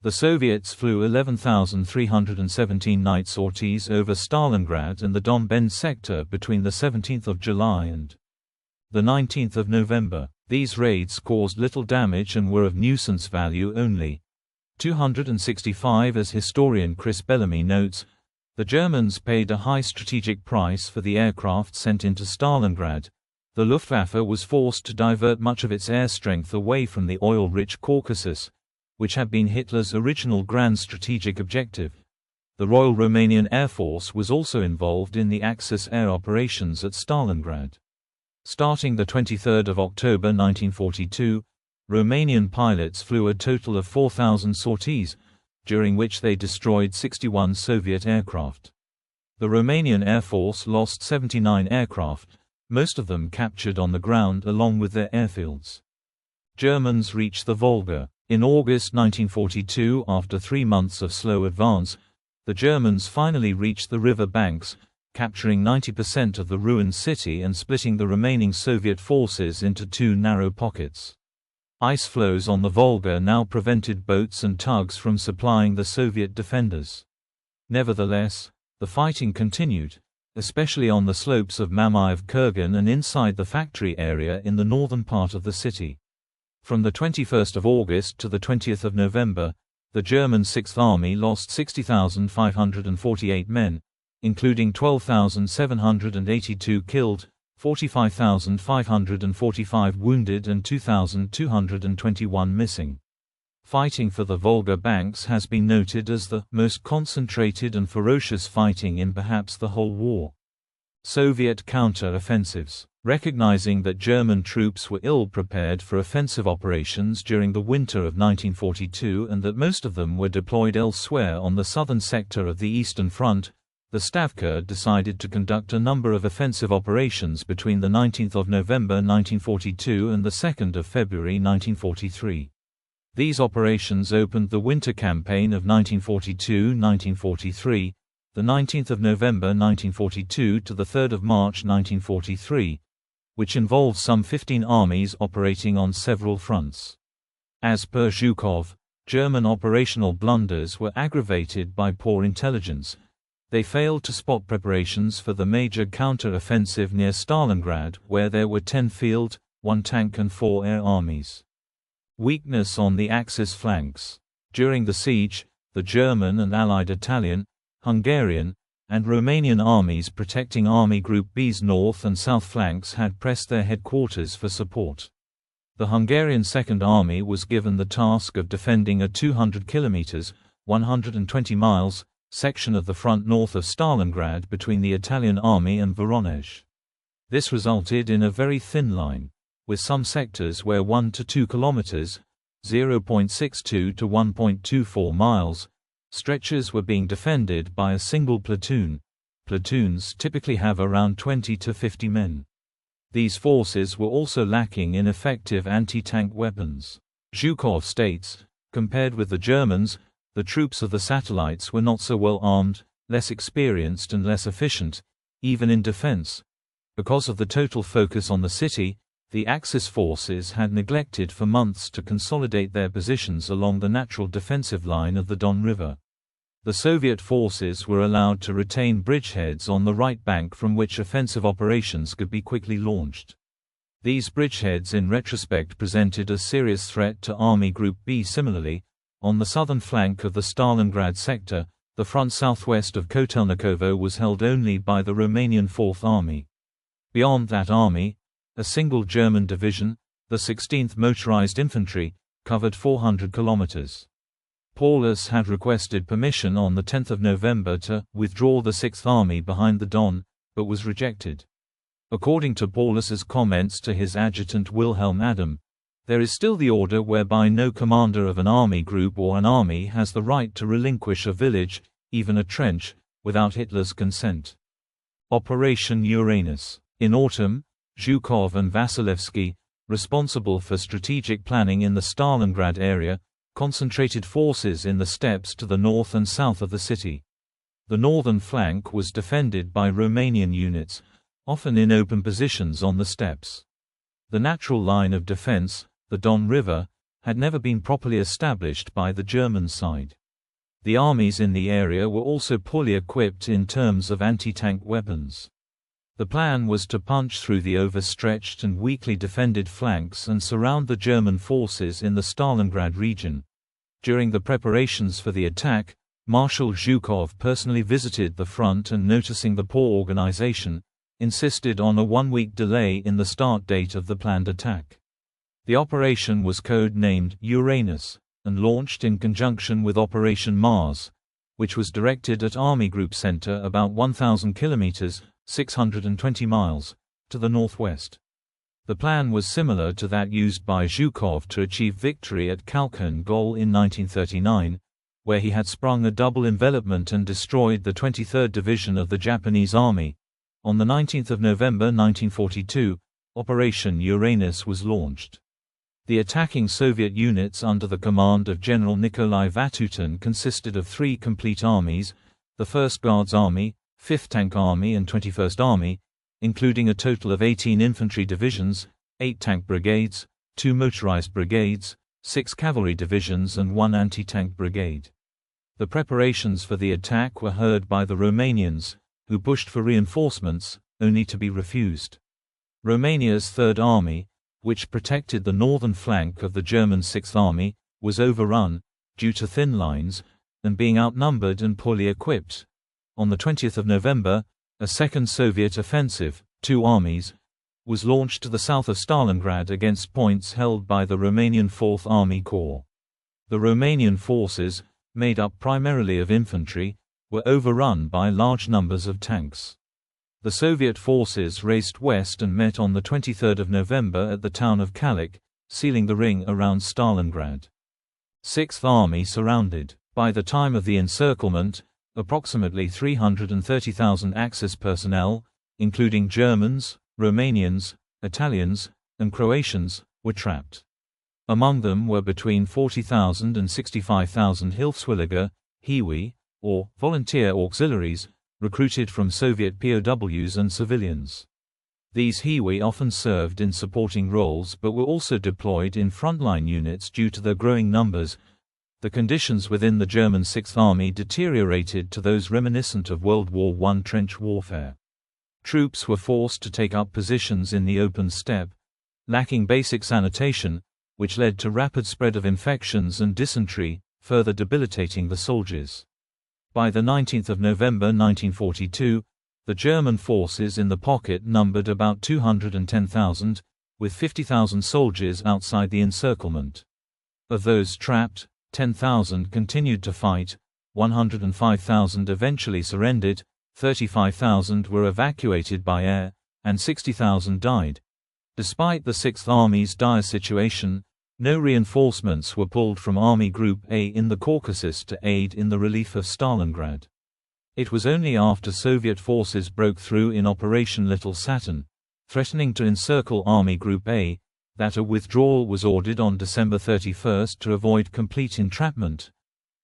Speaker 1: The Soviets flew 11,317 night sorties over Stalingrad and the Donbend sector between the 17th of July and the 19th of November. These raids caused little damage and were of nuisance value only. 265. As historian Chris Bellamy notes, the Germans paid a high strategic price for the aircraft sent into Stalingrad. The Luftwaffe was forced to divert much of its air strength away from the oil-rich Caucasus, which had been Hitler's original grand strategic objective. The Royal Romanian Air Force was also involved in the Axis air operations at Stalingrad. Starting 23 October 1942, Romanian pilots flew a total of 4,000 sorties, during which they destroyed 61 Soviet aircraft. The Romanian Air Force lost 79 aircraft, most of them captured on the ground along with their airfields. Germans reached the Volga. In August 1942, after 3 months of slow advance, the Germans finally reached the river banks, capturing 90% of the ruined city and splitting the remaining Soviet forces into 2 narrow pockets. Ice floes on the Volga now prevented boats and tugs from supplying the Soviet defenders. Nevertheless, the fighting continued, especially on the slopes of Mamayev-Kurgan and inside the factory area in the northern part of the city. From the 21st of August to the 20th of November, the German Sixth Army lost 60,548 men, including 12,782 killed, 45,545 wounded and 2,221 missing. Fighting for the Volga banks has been noted as the most concentrated and ferocious fighting in perhaps the whole war. Soviet counter-offensives. Recognizing that German troops were ill-prepared for offensive operations during the winter of 1942 and that most of them were deployed elsewhere on the southern sector of the Eastern Front, the Stavka decided to conduct a number of offensive operations between the 19th of November 1942 and the 2nd of February 1943. These operations opened the winter campaign of 1942–1943, the 19th of November 1942 to the 3rd of March 1943, which involved some 15 armies operating on several fronts. As per Zhukov, German operational blunders were aggravated by poor intelligence. They failed to spot preparations for the major counter-offensive near Stalingrad, where there were 10 field, 1 tank and 4 air armies. Weakness on the Axis flanks. During the siege, the German and Allied Italian, Hungarian, and Romanian armies protecting Army Group B's north and south flanks had pressed their headquarters for support. The Hungarian Second Army was given the task of defending a 200 km (120 miles) section of the front north of Stalingrad between the Italian army and Voronezh. This resulted in a very thin line, with some sectors where 1 to 2 km (0.62 to 1.24 miles) stretches were being defended by a single platoon. Platoons typically have around 20 to 50 men. These forces were also lacking in effective anti-tank weapons. Zhukov states, compared with the Germans, the troops of the satellites were not so well armed, less experienced and less efficient, even in defense. Because of the total focus on the city, the Axis forces had neglected for months to consolidate their positions along the natural defensive line of the Don River. The Soviet forces were allowed to retain bridgeheads on the right bank from which offensive operations could be quickly launched. These bridgeheads in retrospect presented a serious threat to Army Group B. Similarly, on the southern flank of the Stalingrad sector, the front southwest of Kotelnikovo was held only by the Romanian Fourth Army. Beyond that army, a single German division, the 16th Motorized Infantry, covered 400 kilometers. Paulus had requested permission on the 10th of November to withdraw the 6th Army behind the Don, but was rejected. According to Paulus's comments to his adjutant Wilhelm Adam, there is still the order whereby no commander of an army group or an army has the right to relinquish a village, even a trench, without Hitler's consent. Operation Uranus. In autumn, Zhukov and Vasilevsky, responsible for strategic planning in the Stalingrad area, concentrated forces in the steppes to the north and south of the city. The northern flank was defended by Romanian units, often in open positions on the steppes. The natural line of defense, the Don River, had never been properly established by the German side. The armies in the area were also poorly equipped in terms of anti-tank weapons. The plan was to punch through the overstretched and weakly defended flanks and surround the German forces in the Stalingrad region. During the preparations for the attack, Marshal Zhukov personally visited the front and, noticing the poor organization, insisted on a 1-week delay in the start date of the planned attack. The operation was code-named Uranus, and launched in conjunction with Operation Mars, which was directed at Army Group Center about 1,000 kilometers (620 miles) to the northwest. The plan was similar to that used by Zhukov to achieve victory at Khalkhin Gol in 1939, where he had sprung a double envelopment and destroyed the 23rd Division of the Japanese Army. On the 19th of November 1942, Operation Uranus was launched. The attacking Soviet units under the command of General Nikolai Vatutin consisted of 3 complete armies: the 1st Guards Army, 5th Tank Army and 21st Army, including a total of 18 infantry divisions, 8 tank brigades, 2 motorized brigades, 6 cavalry divisions and 1 anti-tank brigade. The preparations for the attack were heard by the Romanians, who pushed for reinforcements, only to be refused. Romania's Third Army, which protected the northern flank of the German Sixth Army, was overrun, due to thin lines, and being outnumbered and poorly equipped. On the 20th of November, a second Soviet offensive, 2 armies, was launched to the south of Stalingrad against points held by the Romanian Fourth Army Corps. The Romanian forces, made up primarily of infantry, were overrun by large numbers of tanks. The Soviet forces raced west and met on the 23rd of November at the town of Kalik, sealing the ring around Stalingrad. Sixth Army surrounded. By the time of the encirclement, approximately 330,000 Axis personnel, including Germans, Romanians, Italians, and Croatians, were trapped. Among them were between 40,000 and 65,000 Hilfswillige, Hiwi, or volunteer auxiliaries, recruited from Soviet POWs and civilians. These Hiwi often served in supporting roles but were also deployed in frontline units due to their growing numbers. The conditions within the German Sixth Army deteriorated to those reminiscent of World War I trench warfare. Troops were forced to take up positions in the open steppe, lacking basic sanitation, which led to rapid spread of infections and dysentery, further debilitating the soldiers. By the 19th of November 1942, the German forces in the pocket numbered about 210,000, with 50,000 soldiers outside the encirclement. Of those trapped, 10,000 continued to fight, 105,000 eventually surrendered, 35,000 were evacuated by air, and 60,000 died. Despite the Sixth Army's dire situation, no reinforcements were pulled from Army Group A in the Caucasus to aid in the relief of Stalingrad. It was only after Soviet forces broke through in Operation Little Saturn, threatening to encircle Army Group A, that a withdrawal was ordered on December 31 to avoid complete entrapment.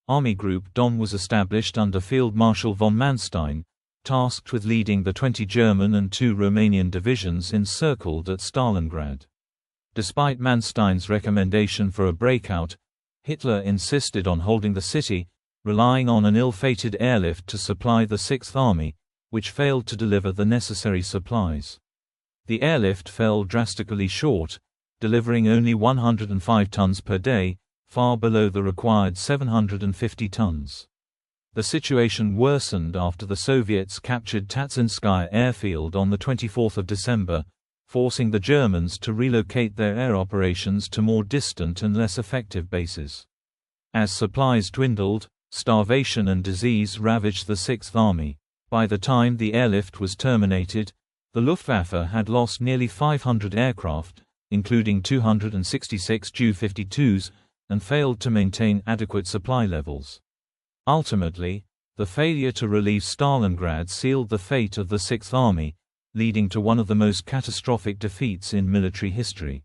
Speaker 1: Army Group Don was established under Field Marshal von Manstein, tasked with leading the 20 German and 2 Romanian divisions encircled at Stalingrad. Despite Manstein's recommendation for a breakout, Hitler insisted on holding the city, relying on an ill-fated airlift to supply the Sixth Army, which failed to deliver the necessary supplies. The airlift fell drastically short, delivering only 105 tons per day, far below the required 750 tons. The situation worsened after the Soviets captured Tatsinskaya airfield on the 24th of December, forcing the Germans to relocate their air operations to more distant and less effective bases. As supplies dwindled, starvation and disease ravaged the Sixth Army. By the time the airlift was terminated, the Luftwaffe had lost nearly 500 aircraft, including 266 Ju-52s, and failed to maintain adequate supply levels. Ultimately, the failure to relieve Stalingrad sealed the fate of the Sixth Army, leading to one of the most catastrophic defeats in military history.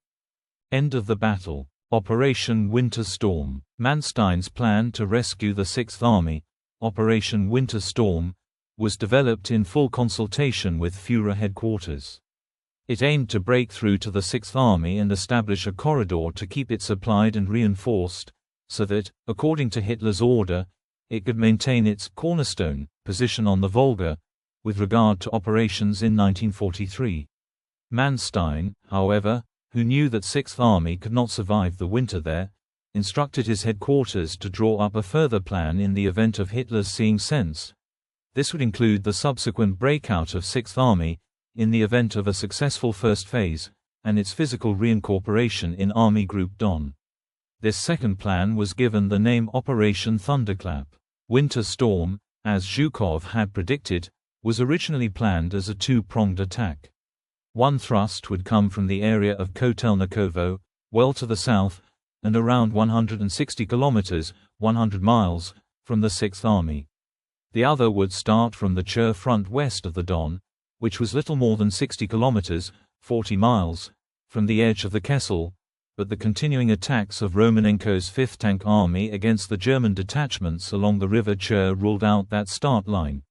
Speaker 1: End of the battle. Operation Winter Storm. Manstein's plan to rescue the Sixth Army, Operation Winter Storm, was developed in full consultation with Führer headquarters. It aimed to break through to the Sixth Army and establish a corridor to keep it supplied and reinforced, so that, according to Hitler's order, it could maintain its cornerstone position on the Volga, with regard to operations in 1943. Manstein, however, who knew that Sixth Army could not survive the winter there, instructed his headquarters to draw up a further plan in the event of Hitler's seeing sense. This would include the subsequent breakout of Sixth Army, in the event of a successful first phase, and its physical reincorporation in Army Group Don. This second plan was given the name Operation Thunderclap. Winter Storm, as Zhukov had predicted, was originally planned as a two-pronged attack. One thrust would come from the area of Kotelnikovo, well to the south, and around 160 kilometers, 100 miles, from the Sixth Army. The other would start from the Chur front west of the Don, which was little more than 60 kilometers, 40 miles, from the edge of the Kessel, but the continuing attacks of Romanenko's 5th Tank Army against the German detachments along the River Chur ruled out that start line.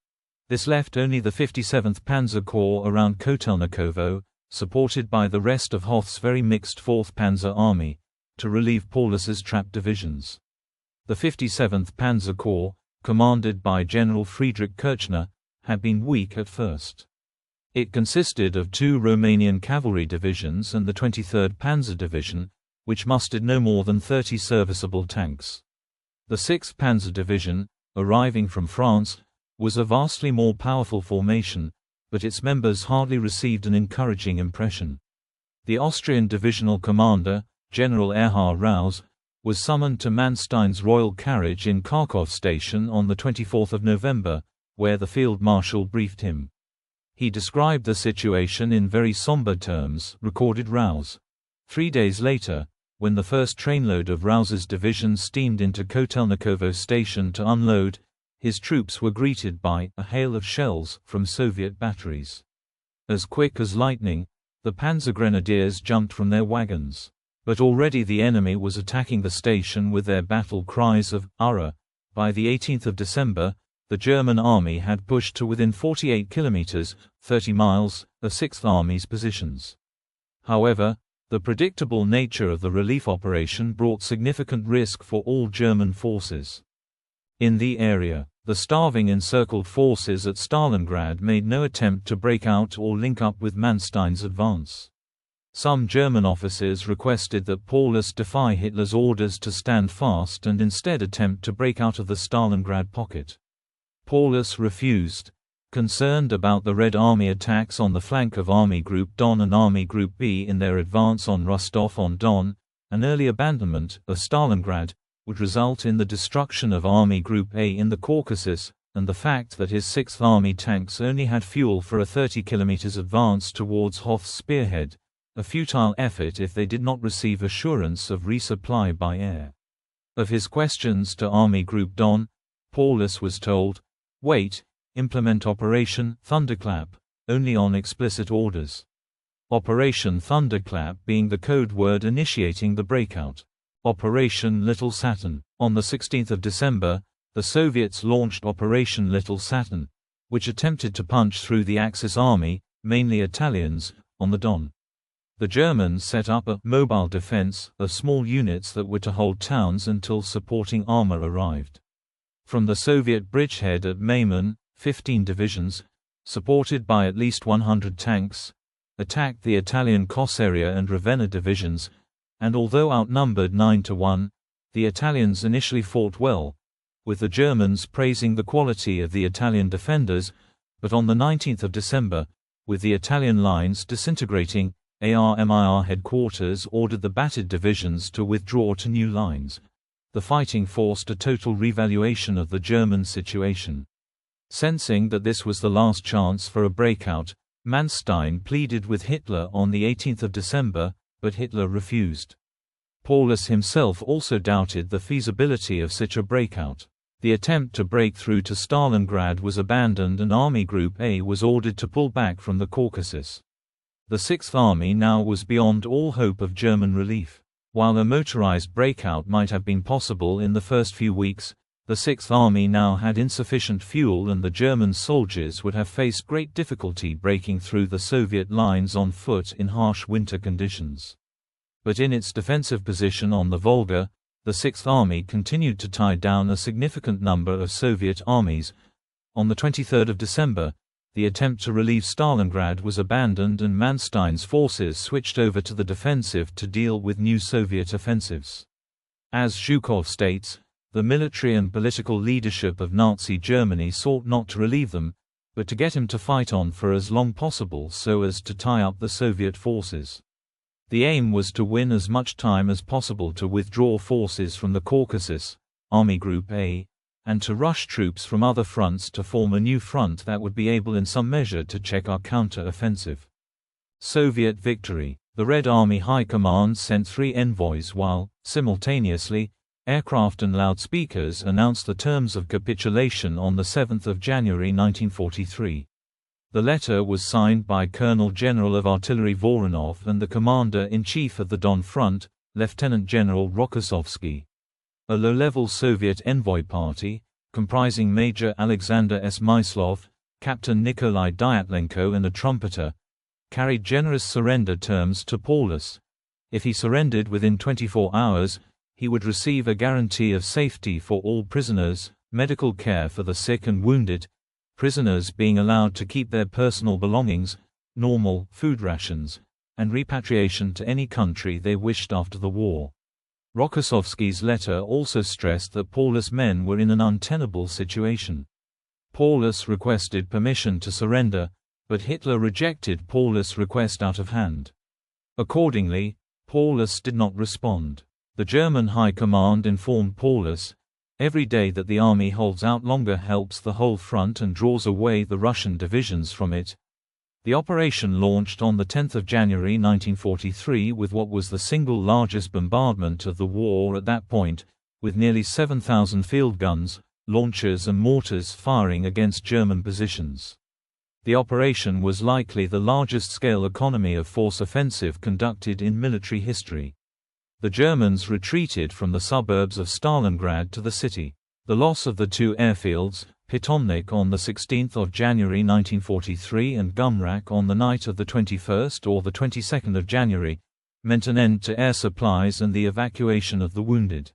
Speaker 1: This left only the 57th Panzer Corps around Kotelnikovo, supported by the rest of Hoth's very mixed 4th Panzer Army, to relieve Paulus's trapped divisions. The 57th Panzer Corps, commanded by General Friedrich Kirchner, had been weak at first. It consisted of 2 Romanian cavalry divisions and the 23rd Panzer Division, which mustered no more than 30 serviceable tanks. The 6th Panzer Division, arriving from France, was a vastly more powerful formation, but its members hardly received an encouraging impression. The Austrian divisional commander, General Erhard Raus, was summoned to Manstein's royal carriage in Kharkov station on the 24th of November, where the field marshal briefed him. He described the situation in very somber terms, recorded Raus. 3 days later, when the first trainload of Raus's division steamed into Kotelnikovo station to unload, his troops were greeted by a hail of shells from Soviet batteries. As quick as lightning, the Panzer Grenadiers jumped from their wagons. But already the enemy was attacking the station with their battle cries of "Ura!" By the 18th of December, the German army had pushed to within 48 kilometers, 30 miles, of 6th Army's positions. However, the predictable nature of the relief operation brought significant risk for all German forces. In the area, the starving encircled forces at Stalingrad made no attempt to break out or link up with Manstein's advance. Some German officers requested that Paulus defy Hitler's orders to stand fast and instead attempt to break out of the Stalingrad pocket. Paulus refused. Concerned about the Red Army attacks on the flank of Army Group Don and Army Group B in their advance on Rostov-on-Don, an early abandonment of Stalingrad would result in the destruction of Army Group A in the Caucasus, and the fact that his 6th Army tanks only had fuel for a 30 km advance towards Hoth's spearhead, a futile effort if they did not receive assurance of resupply by air. Of his questions to Army Group Don, Paulus was told, "Wait, implement Operation Thunderclap, only on explicit orders." Operation Thunderclap being the code word initiating the breakout. Operation Little Saturn. On the 16th of December, the Soviets launched Operation Little Saturn, which attempted to punch through the Axis army, mainly Italians, on the Don. The Germans set up a mobile defense of small units that were to hold towns until supporting armor arrived. From the Soviet bridgehead at Maiman, 15 divisions, supported by at least 100 tanks, attacked the Italian Cossaria and Ravenna divisions, and although outnumbered 9-1, the Italians initially fought well, with the Germans praising the quality of the Italian defenders, but on the 19th of December, with the Italian lines disintegrating, ARMIR headquarters ordered the battered divisions to withdraw to new lines. The fighting forced a total revaluation of the German situation. Sensing that this was the last chance for a breakout, Manstein pleaded with Hitler on the 18th of December, but Hitler refused. Paulus himself also doubted the feasibility of such a breakout. The attempt to break through to Stalingrad was abandoned and Army Group A was ordered to pull back from the Caucasus. The 6th Army now was beyond all hope of German relief. While a motorized breakout might have been possible in the first few weeks, the 6th Army now had insufficient fuel and the German soldiers would have faced great difficulty breaking through the Soviet lines on foot in harsh winter conditions. But in its defensive position on the Volga, the 6th Army continued to tie down a significant number of Soviet armies. On the 23rd of December, the attempt to relieve Stalingrad was abandoned and Manstein's forces switched over to the defensive to deal with new Soviet offensives. As Zhukov states, the military and political leadership of Nazi Germany sought not to relieve them, but to get him to fight on for as long possible so as to tie up the Soviet forces. The aim was to win as much time as possible to withdraw forces from the Caucasus, Army Group A, and to rush troops from other fronts to form a new front that would be able in some measure to check our counter-offensive. Soviet victory. The Red Army High Command sent 3 envoys while, simultaneously, aircraft and loudspeakers announced the terms of capitulation on the 7th of January 1943. The letter was signed by Colonel General of Artillery Voronov and the Commander-in-Chief of the Don Front, Lieutenant General Rokossovsky. A low-level Soviet envoy party, comprising Major Alexander S. Myslov, Captain Nikolai Dyatlenko and a trumpeter, carried generous surrender terms to Paulus. If he surrendered within 24 hours, he would receive a guarantee of safety for all prisoners, medical care for the sick and wounded, prisoners being allowed to keep their personal belongings, normal food rations, and repatriation to any country they wished after the war. Rokossovsky's letter also stressed that Paulus' men were in an untenable situation. Paulus requested permission to surrender, but Hitler rejected Paulus' request out of hand. Accordingly, Paulus did not respond. The German High Command informed Paulus, "Every day that the army holds out longer helps the whole front and draws away the Russian divisions from it." The operation launched on 10 January 1943 with what was the single largest bombardment of the war at that point, with nearly 7,000 field guns, launchers and mortars firing against German positions. The operation was likely the largest-scale economy of force offensive conducted in military history. The Germans retreated from the suburbs of Stalingrad to the city. The loss of the two airfields, Pitomnik on 16 January 1943 and Gumrak on the night of the 21st or 22nd January, meant an end to air supplies and the evacuation of the wounded.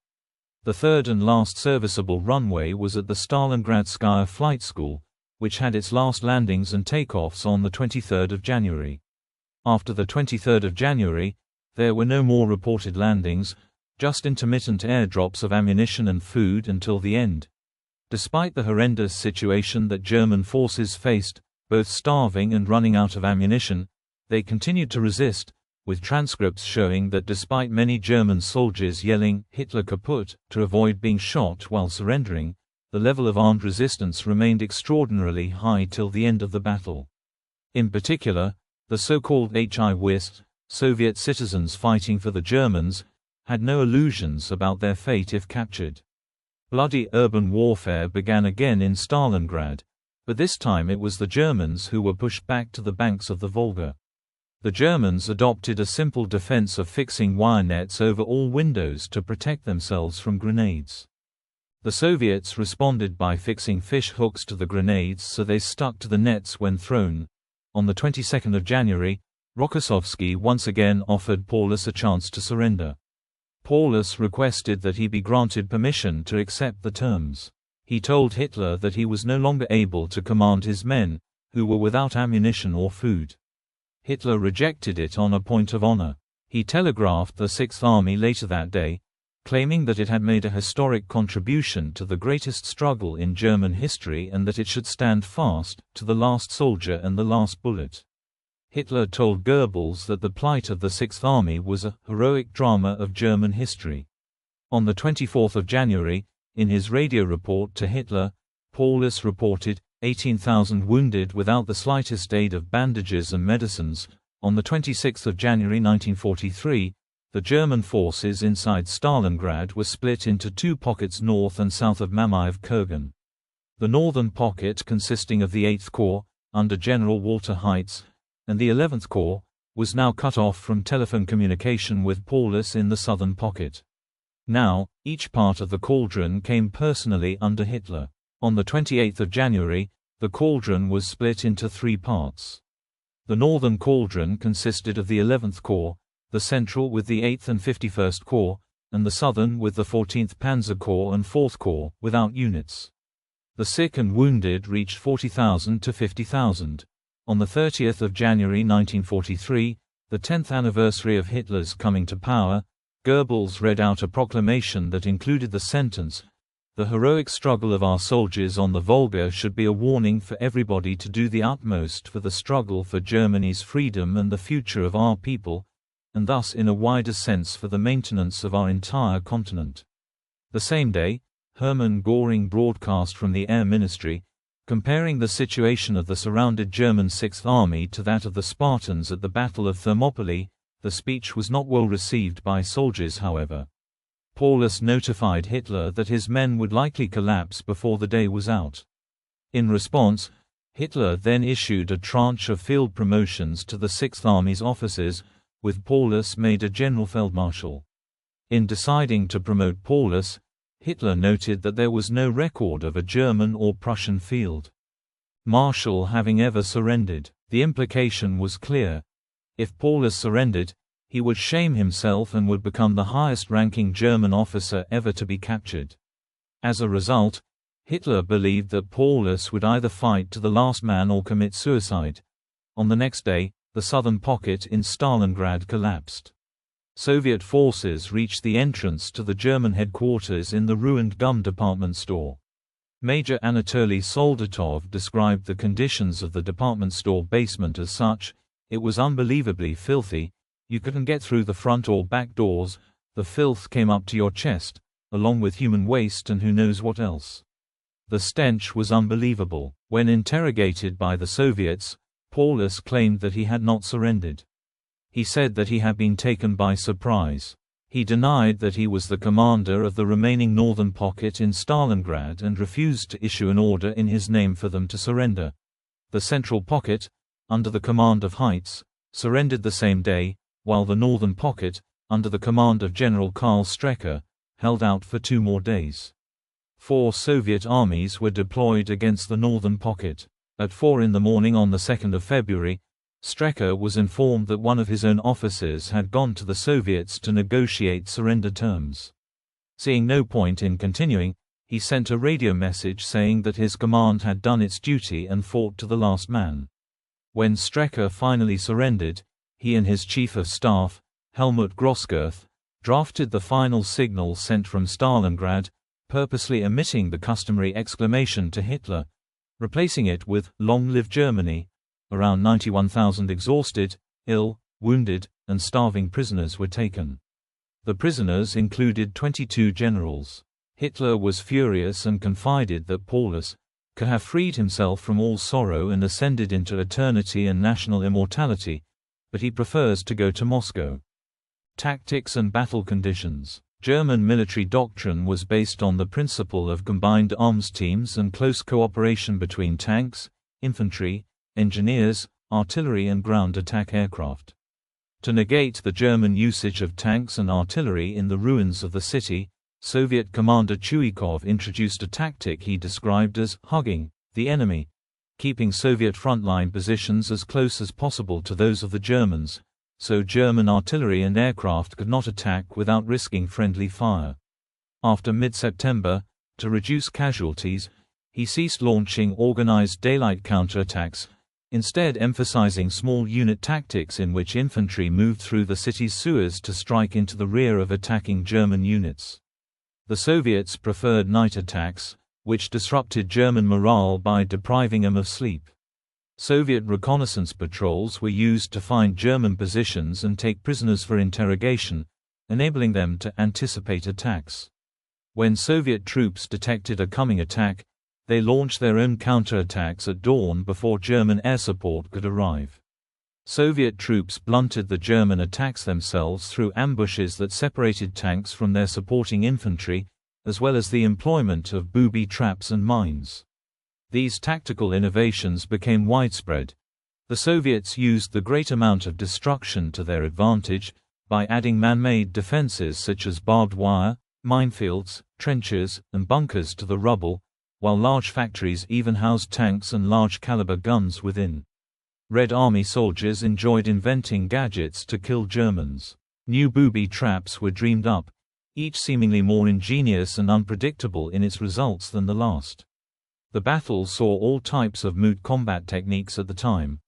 Speaker 1: The third and last serviceable runway was at the Stalingradskaya Flight School, which had its last landings and takeoffs on 23 January. After 23 January, there were no more reported landings, just intermittent airdrops of ammunition and food until the end. Despite the horrendous situation that German forces faced, both starving and running out of ammunition, they continued to resist, with transcripts showing that despite many German soldiers yelling "Hitler kaputt" to avoid being shot while surrendering, the level of armed resistance remained extraordinarily high till the end of the battle. In particular, the so-called HI-WIST, Soviet citizens fighting for the Germans, had no illusions about their fate if captured. Bloody urban warfare began again in Stalingrad, but this time it was the Germans who were pushed back to the banks of the Volga. The Germans adopted a simple defense of fixing wire nets over all windows to protect themselves from grenades. The Soviets responded by fixing fish hooks to the grenades so they stuck to the nets when thrown. On the 22nd of January, Rokossovsky once again offered Paulus a chance to surrender. Paulus requested that he be granted permission to accept the terms. He told Hitler that he was no longer able to command his men, who were without ammunition or food. Hitler rejected it on a point of honor. He telegraphed the Sixth Army later that day, claiming that it had made a historic contribution to the greatest struggle in German history and that it should stand fast to the last soldier and the last bullet. Hitler told Goebbels that the plight of the Sixth Army was a heroic drama of German history. On 24 January, in his radio report to Hitler, Paulus reported 18,000 wounded without the slightest aid of bandages and medicines. On 26 January 1943, the German forces inside Stalingrad were split into two pockets north and south of Mamayev-Kurgan. The northern pocket, consisting of the 8th Corps, under General Walter Heitz, and the 11th Corps, was now cut off from telephone communication with Paulus in the southern pocket. Now, each part of the cauldron came personally under Hitler. On 28 January, the cauldron was split into three parts. The northern cauldron consisted of the 11th Corps, the central with the 8th and 51st Corps, and the southern with the 14th Panzer Corps and 4th Corps, without units. The sick and wounded reached 40,000 to 50,000. On 30 January 1943, the 10th anniversary of Hitler's coming to power, Goebbels read out a proclamation that included the sentence, "The heroic struggle of our soldiers on the Volga should be a warning for everybody to do the utmost for the struggle for Germany's freedom and the future of our people, and thus in a wider sense for the maintenance of our entire continent." The same day, Hermann Göring broadcast from the Air Ministry, comparing the situation of the surrounded German Sixth Army to that of the Spartans at the Battle of Thermopylae. The speech was not well received by soldiers, however. Paulus notified Hitler that his men would likely collapse before the day was out. In response, Hitler then issued a tranche of field promotions to the Sixth Army's officers, with Paulus made a general feldmarschall. In deciding to promote Paulus, Hitler noted that there was no record of a German or Prussian field marshal having ever surrendered. The implication was clear. If Paulus surrendered, he would shame himself and would become the highest-ranking German officer ever to be captured. As a result, Hitler believed that Paulus would either fight to the last man or commit suicide. On the next day, the southern pocket in Stalingrad collapsed. Soviet forces reached the entrance to the German headquarters in the ruined gum department store. Major Anatoly Soldatov described the conditions of the department store basement as such: "It was unbelievably filthy. You couldn't get through the front or back doors. The filth came up to your chest, along with human waste and who knows what else." The stench was unbelievable. When interrogated by the Soviets, Paulus claimed that he had not surrendered. He said that he had been taken by surprise. He denied that he was the commander of the remaining northern pocket in Stalingrad and refused to issue an order in his name for them to surrender. The central pocket, under the command of Heitz, surrendered the same day, while the northern pocket, under the command of General Karl Strecker, held out for 2 more days. 4 Soviet armies were deployed against the northern pocket. At 4 in the morning on the 2nd of February, Strecker was informed that one of his own officers had gone to the Soviets to negotiate surrender terms. Seeing no point in continuing, he sent a radio message saying that his command had done its duty and fought to the last man. When Strecker finally surrendered, he and his chief of staff, Helmut Grossgerth, drafted the final signal sent from Stalingrad, purposely omitting the customary exclamation to Hitler, replacing it with "Long live Germany." Around 91,000 exhausted, ill, wounded, and starving prisoners were taken. The prisoners included 22 generals. Hitler was furious and confided that Paulus could have freed himself from all sorrow and ascended into eternity and national immortality, but he prefers to go to Moscow. Tactics and battle conditions. German military doctrine was based on the principle of combined arms teams and close cooperation between tanks, infantry, engineers, artillery and ground attack aircraft. To negate the German usage of tanks and artillery in the ruins of the city, Soviet commander Chuikov introduced a tactic he described as hugging the enemy, keeping Soviet frontline positions as close as possible to those of the Germans, so German artillery and aircraft could not attack without risking friendly fire. After mid-September, to reduce casualties, he ceased launching organized daylight counterattacks, instead emphasizing small unit tactics in which infantry moved through the city's sewers to strike into the rear of attacking German units. The Soviets preferred night attacks, which disrupted German morale by depriving them of sleep. Soviet reconnaissance patrols were used to find German positions and take prisoners for interrogation, enabling them to anticipate attacks. When Soviet troops detected a coming attack, they launched their own counterattacks at dawn before German air support could arrive. Soviet troops blunted the German attacks themselves through ambushes that separated tanks from their supporting infantry, as well as the employment of booby traps and mines. These tactical innovations became widespread. The Soviets used the great amount of destruction to their advantage by adding man-made defenses such as barbed wire, minefields, trenches, and bunkers to the rubble, while large factories even housed tanks and large-caliber guns within. Red Army soldiers enjoyed inventing gadgets to kill Germans. New booby traps were dreamed up, each seemingly more ingenious and unpredictable in its results than the last. The battle saw all types of moot combat techniques at the time.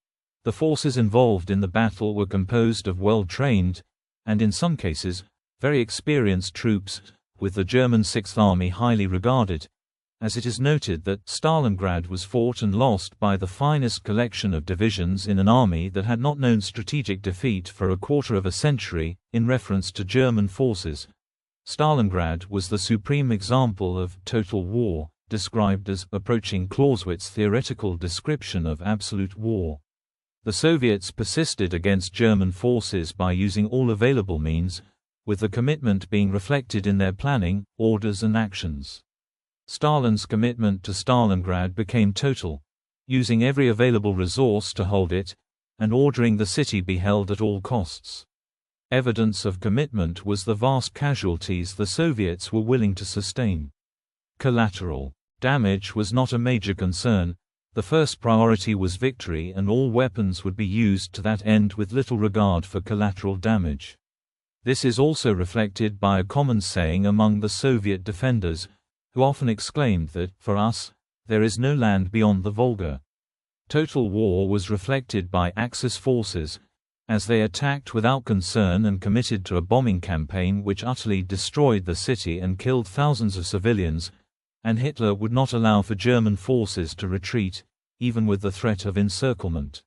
Speaker 1: The forces involved in the battle were composed of well-trained, and in some cases, very experienced troops, with the German Sixth Army highly regarded, as it is noted that Stalingrad was fought and lost by the finest collection of divisions in an army that had not known strategic defeat for a quarter of a century. In reference to German forces, Stalingrad was the supreme example of total war, described as approaching Clausewitz's theoretical description of absolute war. The Soviets persisted against German forces by using all available means, with the commitment being reflected in their planning, orders and actions. Stalin's commitment to Stalingrad became total, using every available resource to hold it, and ordering the city be held at all costs. Evidence of commitment was the vast casualties the Soviets were willing to sustain. Collateral damage was not a major concern. The first priority was victory, and all weapons would be used to that end with little regard for collateral damage. This is also reflected by a common saying among the Soviet defenders, who often exclaimed that, "For us, there is no land beyond the Volga." Total war was reflected by Axis forces, as they attacked without concern and committed to a bombing campaign which utterly destroyed the city and killed thousands of civilians, and Hitler would not allow for German forces to retreat, even with the threat of encirclement.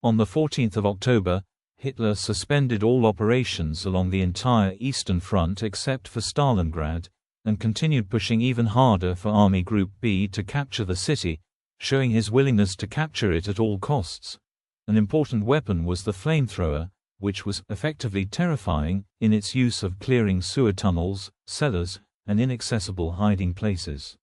Speaker 1: On the 14th of October, Hitler suspended all operations along the entire Eastern Front except for Stalingrad, and continued pushing even harder for Army Group B to capture the city, showing his willingness to capture it at all costs. An important weapon was the flamethrower, which was effectively terrifying in its use of clearing sewer tunnels, cellars, and inaccessible hiding places.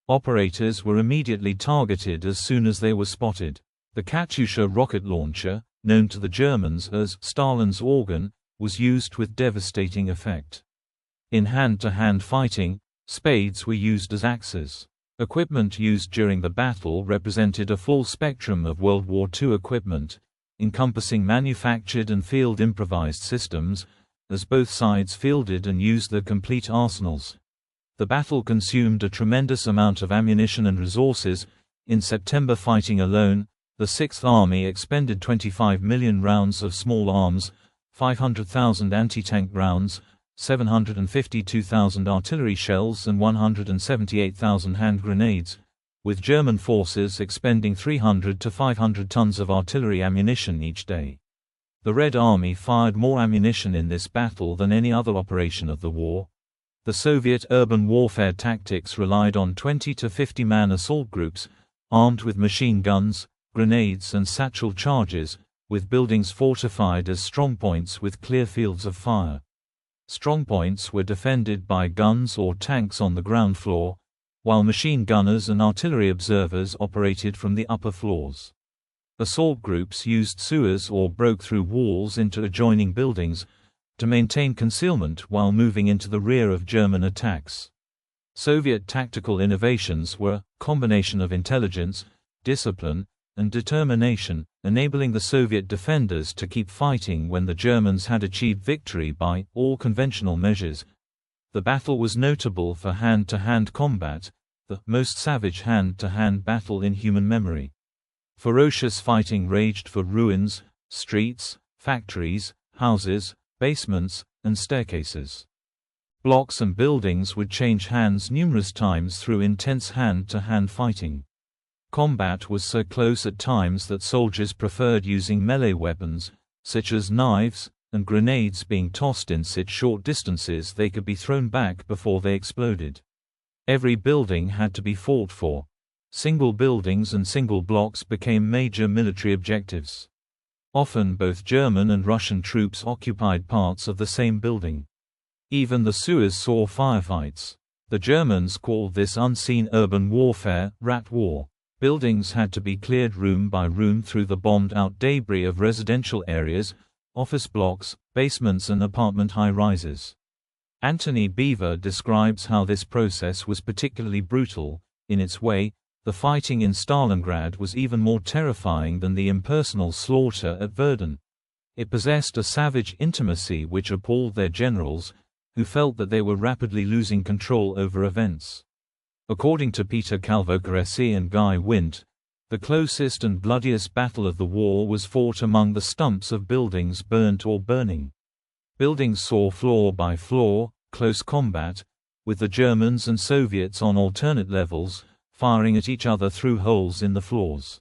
Speaker 1: Operators were immediately targeted as soon as they were spotted. The Katyusha rocket launcher, known to the Germans as Stalin's organ, was used with devastating effect. In hand-to-hand fighting, spades were used as axes. Equipment used during the battle represented a full spectrum of World War II equipment, encompassing manufactured and field improvised systems, as both sides fielded and used their complete arsenals. The battle consumed a tremendous amount of ammunition and resources. In September fighting alone, the Sixth Army expended 25 million rounds of small arms, 500,000 anti-tank rounds, 752,000 artillery shells and 178,000 hand grenades, with German forces expending 300 to 500 tons of artillery ammunition each day. The Red Army fired more ammunition in this battle than any other operation of the war. The Soviet urban warfare tactics relied on 20 to 50-man assault groups, armed with machine guns, grenades and satchel charges, with buildings fortified as strongpoints with clear fields of fire. Strongpoints were defended by guns or tanks on the ground floor, while machine gunners and artillery observers operated from the upper floors. Assault groups used sewers or broke through walls into adjoining buildings to maintain concealment while moving into the rear of German attacks. Soviet tactical innovations were a combination of intelligence, discipline, and determination, enabling the Soviet defenders to keep fighting when the Germans had achieved victory by all conventional measures. The battle was notable for hand-to-hand combat, the most savage hand-to-hand battle in human memory. Ferocious fighting raged for ruins, streets, factories, houses, basements, and staircases. Blocks and buildings would change hands numerous times through intense hand-to-hand fighting. Combat was so close at times that soldiers preferred using melee weapons, such as knives, and grenades being tossed in such short distances they could be thrown back before they exploded. Every building had to be fought for. Single buildings and single blocks became major military objectives. Often both German and Russian troops occupied parts of the same building. Even the sewers saw firefights. The Germans called this unseen urban warfare rat war. Buildings had to be cleared room by room through the bombed-out debris of residential areas, office blocks, basements and apartment high-rises. Anthony Beevor describes how this process was particularly brutal. In its way, the fighting in Stalingrad was even more terrifying than the impersonal slaughter at Verdun. It possessed a savage intimacy which appalled their generals, who felt that they were rapidly losing control over events. According to Peter Calvocaresi and Guy Wint, the closest and bloodiest battle of the war was fought among the stumps of buildings burnt or burning. Buildings saw floor by floor, close combat, with the Germans and Soviets on alternate levels, firing at each other through holes in the floors.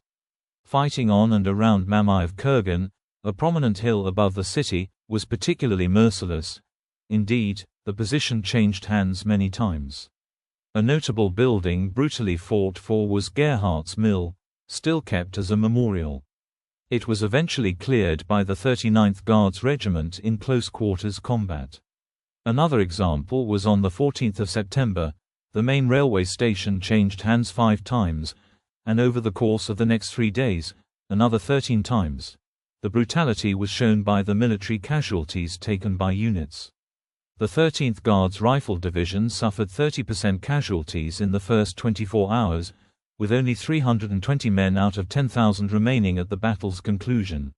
Speaker 1: Fighting on and around Mamayev Kurgan, a prominent hill above the city, was particularly merciless. Indeed, the position changed hands many times. A notable building brutally fought for was Gerhardt's Mill, still kept as a memorial. It was eventually cleared by the 39th Guards Regiment in close-quarters combat. Another example was on the 14th of September. The main railway station changed hands 5 times, and over the course of the next 3 days, another 13 times. The brutality was shown by the military casualties taken by units. The 13th Guards Rifle Division suffered 30% casualties in the first 24 hours, with only 320 men out of 10,000 remaining at the battle's conclusion.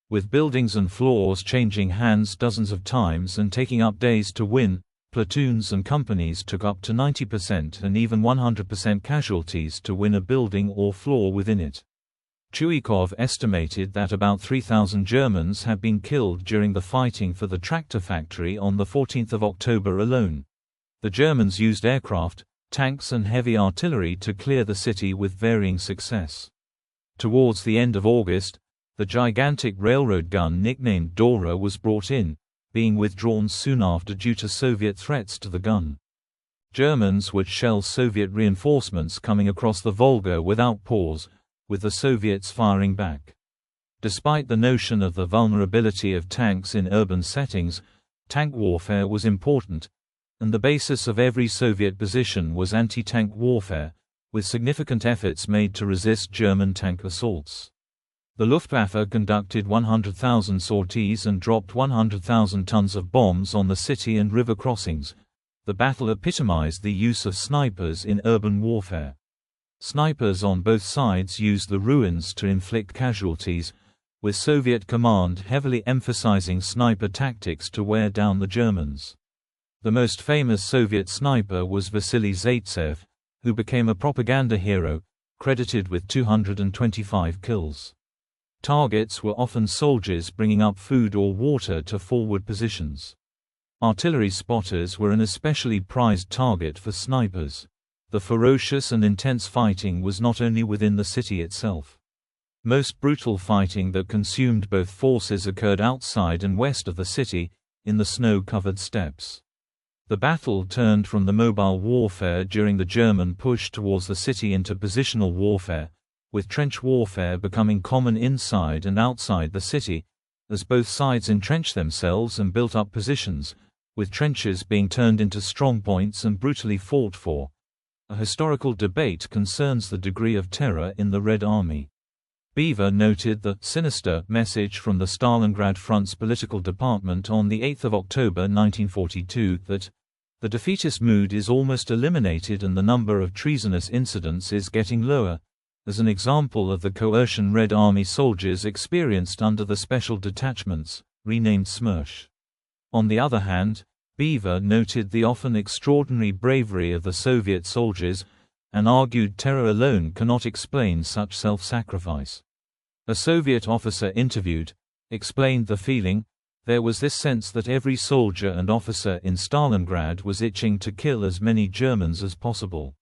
Speaker 1: With buildings and floors changing hands dozens of times and taking up days to win, platoons and companies took up to 90% and even 100% casualties to win a building or floor within it. Chuikov estimated that about 3,000 Germans had been killed during the fighting for the tractor factory on the 14th of October alone. The Germans used aircraft, tanks and heavy artillery to clear the city with varying success. Towards the end of August, the gigantic railroad gun nicknamed Dora was brought in, being withdrawn soon after due to Soviet threats to the gun. Germans would shell Soviet reinforcements coming across the Volga without pause, with the Soviets firing back. Despite the notion of the vulnerability of tanks in urban settings, tank warfare was important, and the basis of every Soviet position was anti-tank warfare, with significant efforts made to resist German tank assaults. The Luftwaffe conducted 100,000 sorties and dropped 100,000 tons of bombs on the city and river crossings. The battle epitomized the use of snipers in urban warfare. Snipers on both sides used the ruins to inflict casualties, with Soviet command heavily emphasizing sniper tactics to wear down the Germans. The most famous Soviet sniper was Vasily Zaitsev, who became a propaganda hero, credited with 225 kills. Targets were often soldiers bringing up food or water to forward positions. Artillery spotters were an especially prized target for snipers. The ferocious and intense fighting was not only within the city itself. Most brutal fighting that consumed both forces occurred outside and west of the city, in the snow-covered steppes. The battle turned from the mobile warfare during the German push towards the city into positional warfare, with trench warfare becoming common inside and outside the city, as both sides entrenched themselves and built up positions, with trenches being turned into strongpoints and brutally fought for. A historical debate concerns the degree of terror in the Red Army. Beaver noted the sinister message from the Stalingrad Front's political department on 8 October 1942 that the defeatist mood is almost eliminated and the number of treasonous incidents is getting lower, as an example of the coercion Red Army soldiers experienced under the special detachments, renamed SMERSH. On the other hand, Beaver noted the often extraordinary bravery of the Soviet soldiers, and argued terror alone cannot explain such self-sacrifice. A Soviet officer interviewed explained the feeling: there was this sense that every soldier and officer in Stalingrad was itching to kill as many Germans as possible.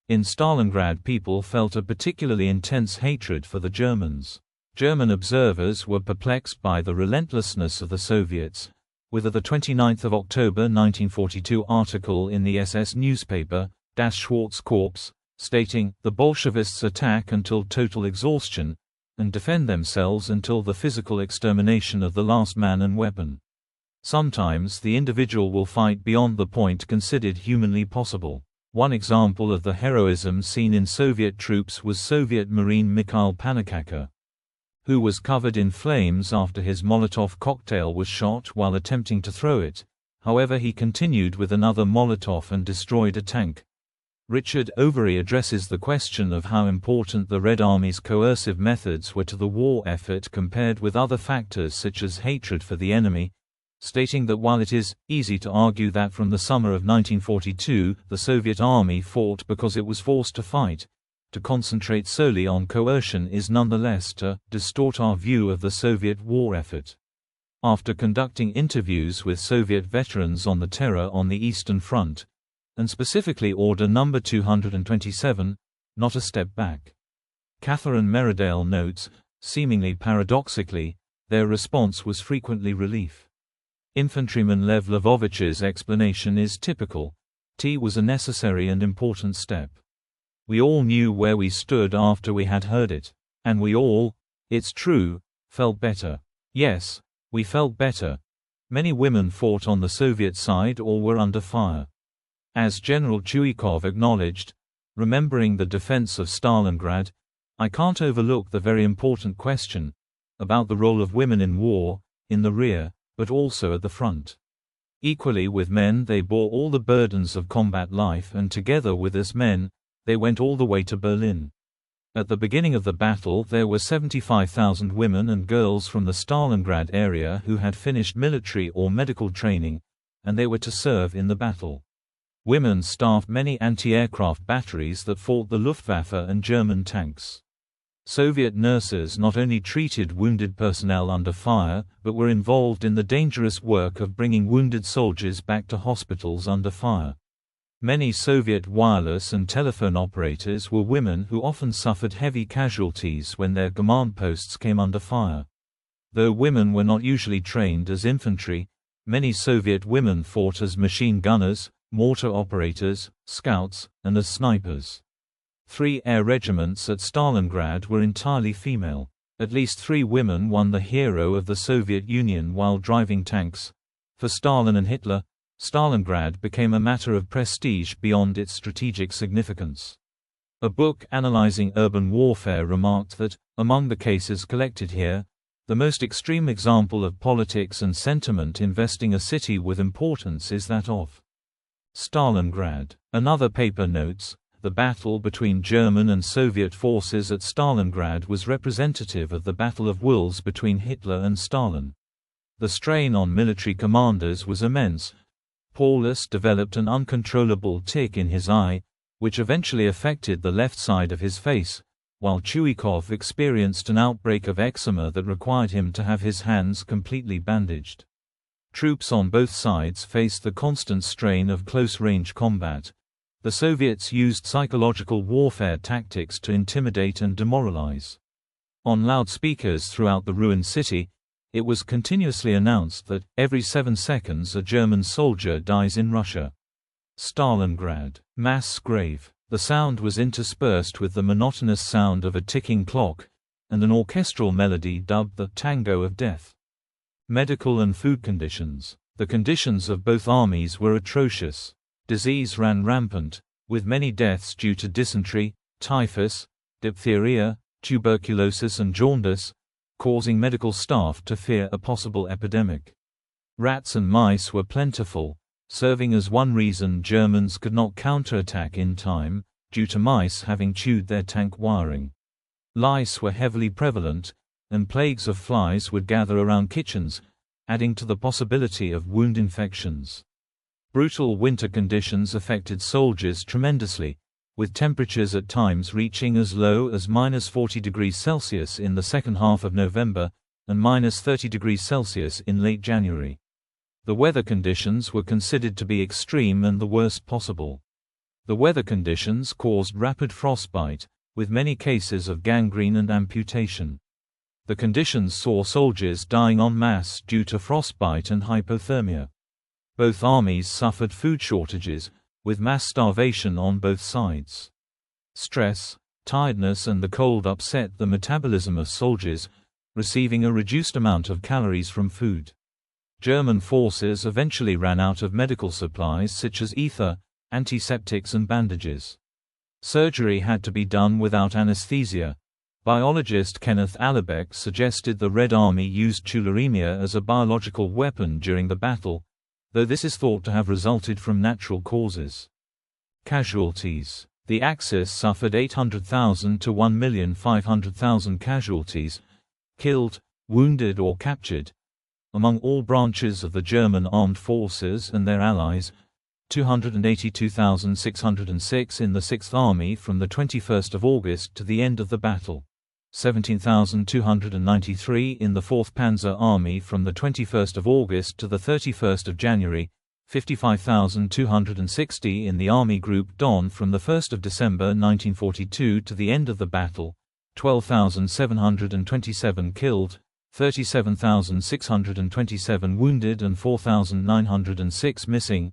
Speaker 1: In Stalingrad, people felt a particularly intense hatred for the Germans. German observers were perplexed by the relentlessness of the Soviets, with a 29 October 1942 article in the SS newspaper, Das Schwarzkorps, stating, "The Bolshevists attack until total exhaustion, and defend themselves until the physical extermination of the last man and weapon. Sometimes the individual will fight beyond the point considered humanly possible." One example of the heroism seen in Soviet troops was Soviet Marine Mikhail Panikaka, who was covered in flames after his Molotov cocktail was shot while attempting to throw it. However, he continued with another Molotov and destroyed a tank. Richard Overy addresses the question of how important the Red Army's coercive methods were to the war effort compared with other factors such as hatred for the enemy, stating that while it is easy to argue that from the summer of 1942 the Soviet Army fought because it was forced to fight, to concentrate solely on coercion is nonetheless to distort our view of the Soviet war effort. After conducting interviews with Soviet veterans on the terror on the Eastern Front, and specifically Order No. 227, Not a Step Back, Catherine Meridale notes, seemingly paradoxically, their response was frequently relief. Infantryman Lev Lvovich's explanation is typical: "T was a necessary and important step. We all knew where we stood after we had heard it. And we all, it's true, felt better. Yes, we felt better. Many women fought on the Soviet side or were under fire." As General Chuikov acknowledged, remembering the defense of Stalingrad, "I can't overlook the very important question: about the role of women in war, in the rear, but also at the front. Equally with men, they bore all the burdens of combat life, and together with us men, they went all the way to Berlin. At the beginning of the battle there were 75,000 women and girls from the Stalingrad area who had finished military or medical training, and they were to serve in the battle. Women staffed many anti-aircraft batteries that fought the Luftwaffe and German tanks. Soviet nurses not only treated wounded personnel under fire, but were involved in the dangerous work of bringing wounded soldiers back to hospitals under fire. Many Soviet wireless and telephone operators were women who often suffered heavy casualties when their command posts came under fire. Though women were not usually trained as infantry, many Soviet women fought as machine gunners, mortar operators, scouts, and as snipers. 3 air regiments at Stalingrad were entirely female. At least 3 women won the Hero of the Soviet Union while driving tanks. For Stalin and Hitler, Stalingrad became a matter of prestige beyond its strategic significance. A book analyzing urban warfare remarked that, among the cases collected here, the most extreme example of politics and sentiment investing a city with importance is that of Stalingrad. Another paper notes, the battle between German and Soviet forces at Stalingrad was representative of the battle of wills between Hitler and Stalin. The strain on military commanders was immense. Paulus developed an uncontrollable tic in his eye, which eventually affected the left side of his face, while Chuikov experienced an outbreak of eczema that required him to have his hands completely bandaged. Troops on both sides faced the constant strain of close-range combat. The Soviets used psychological warfare tactics to intimidate and demoralize. On loudspeakers throughout the ruined city, it was continuously announced that, every 7 seconds a German soldier dies in Russia. Stalingrad. Mass grave. The sound was interspersed with the monotonous sound of a ticking clock, and an orchestral melody dubbed the Tango of Death. Medical and food conditions. The conditions of both armies were atrocious. Disease ran rampant, with many deaths due to dysentery, typhus, diphtheria, tuberculosis and jaundice, causing medical staff to fear a possible epidemic. Rats and mice were plentiful, serving as one reason Germans could not counterattack in time, due to mice having chewed their tank wiring. Lice were heavily prevalent, and plagues of flies would gather around kitchens, adding to the possibility of wound infections. Brutal winter conditions affected soldiers tremendously, with temperatures at times reaching as low as -40°C in the second half of November, and -30°C in late January. The weather conditions were considered to be extreme and the worst possible. The weather conditions caused rapid frostbite, with many cases of gangrene and amputation. The conditions saw soldiers dying en masse due to frostbite and hypothermia. Both armies suffered food shortages, with mass starvation on both sides. Stress, tiredness and the cold upset the metabolism of soldiers, receiving a reduced amount of calories from food. German forces eventually ran out of medical supplies such as ether, antiseptics and bandages. Surgery had to be done without anesthesia. Biologist Kenneth Allebeck suggested the Red Army used tularemia as a biological weapon during the battle, though this is thought to have resulted from natural causes. Casualties. The Axis suffered 800,000 to 1,500,000 casualties, killed, wounded or captured, among all branches of the German armed forces and their allies, 282,606 in the 6th Army from the 21st of August to the end of the battle. 17,293 in the 4th Panzer Army from the 21st of August to the 31st of January, 55,260 in the Army Group Don from the 1st of December 1942 to the end of the battle, 12,727 killed, 37,627 wounded and 4,906 missing.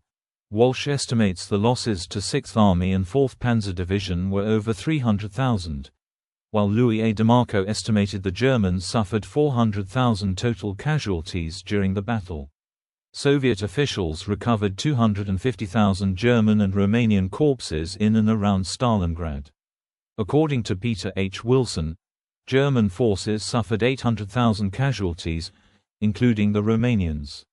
Speaker 1: Walsh estimates the losses to 6th Army and 4th Panzer Division were over 300,000. While Louis A. DeMarco estimated the Germans suffered 400,000 total casualties during the battle. Soviet officials recovered 250,000 German and Romanian corpses in and around Stalingrad. According to Peter H. Wilson, German forces suffered 800,000 casualties, including the Romanians.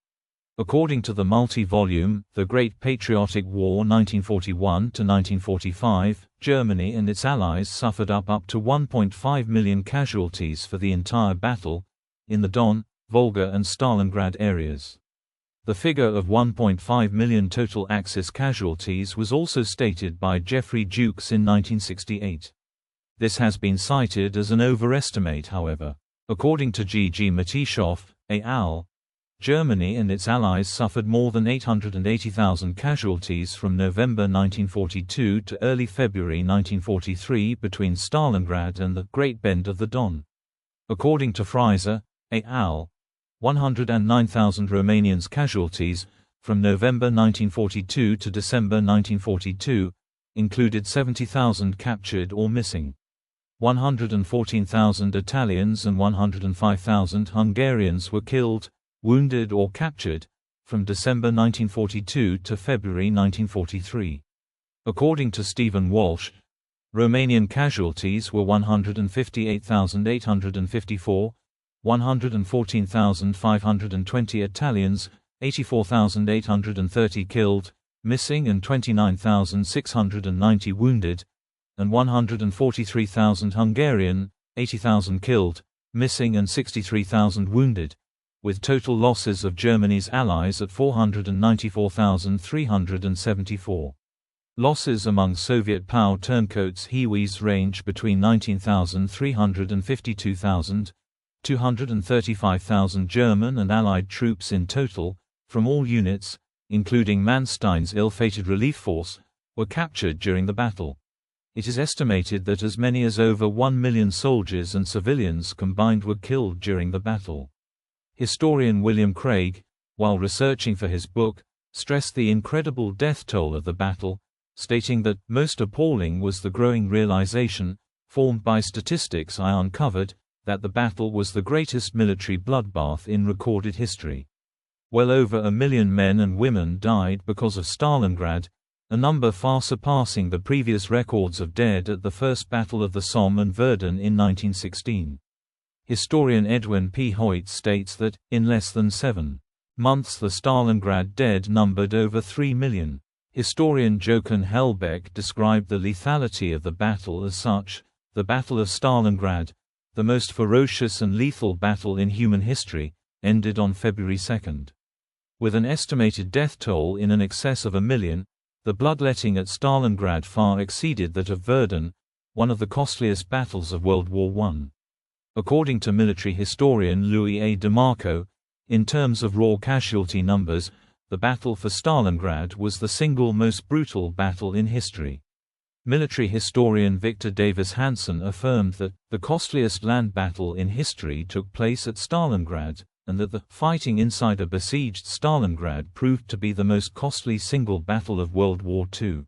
Speaker 1: According to the multi-volume, The Great Patriotic War 1941–1945, Germany and its allies suffered up to 1.5 million casualties for the entire battle, in the Don, Volga and Stalingrad areas. The figure of 1.5 million total Axis casualties was also stated by Geoffrey Dukes in 1968. This has been cited as an overestimate, however. According to G. Matishoff, al., Germany and its allies suffered more than 880,000 casualties from November 1942 to early February 1943 between Stalingrad and the Great Bend of the Don. According to Fraser, al., 109,000 Romanians casualties, from November 1942 to December 1942, included 70,000 captured or missing. 114,000 Italians and 105,000 Hungarians were killed, wounded or captured, from December 1942 to February 1943. According to Stephen Walsh, Romanian casualties were 158,854, 114,520 Italians, 84,830 killed, missing and 29,690 wounded, and 143,000 Hungarian, 80,000 killed, missing and 63,000 wounded, with total losses of Germany's allies at 494,374. Losses among Soviet POW turncoats Hiwis range between 19,300 and 52,000, 235,000 German and Allied troops in total, from all units, including Manstein's ill-fated relief force, were captured during the battle. It is estimated that as many as over 1 million soldiers and civilians combined were killed during the battle. Historian William Craig, while researching for his book, stressed the incredible death toll of the battle, stating that most appalling was the growing realization, formed by statistics I uncovered, that the battle was the greatest military bloodbath in recorded history. Well over 1 million men and women died because of Stalingrad, a number far surpassing the previous records of dead at the First Battle of the Somme and Verdun in 1916. Historian Edwin P. Hoyt states that, in less than 7 months the Stalingrad dead numbered over 3 million. Historian Jochen Hellbeck described the lethality of the battle as such: the Battle of Stalingrad, the most ferocious and lethal battle in human history, ended on February 2. With an estimated death toll in excess of 1 million, the bloodletting at Stalingrad far exceeded that of Verdun, one of the costliest battles of World War I. According to military historian Louis A. DeMarco, in terms of raw casualty numbers, the battle for Stalingrad was the single most brutal battle in history. Military historian Victor Davis Hanson affirmed that the costliest land battle in history took place at Stalingrad, and that the fighting inside a besieged Stalingrad proved to be the most costly single battle of World War II.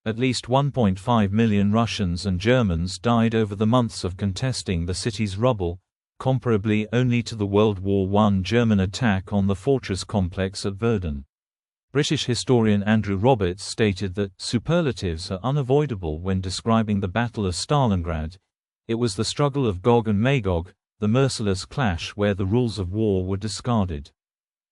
Speaker 1: At least 1.5 million Russians and Germans died over the months of contesting the city's rubble, comparably only to the World War I German attack on the fortress complex at Verdun. British historian Andrew Roberts stated that superlatives are unavoidable when describing the Battle of Stalingrad. It was the struggle of Gog and Magog, the merciless clash where the rules of war were discarded.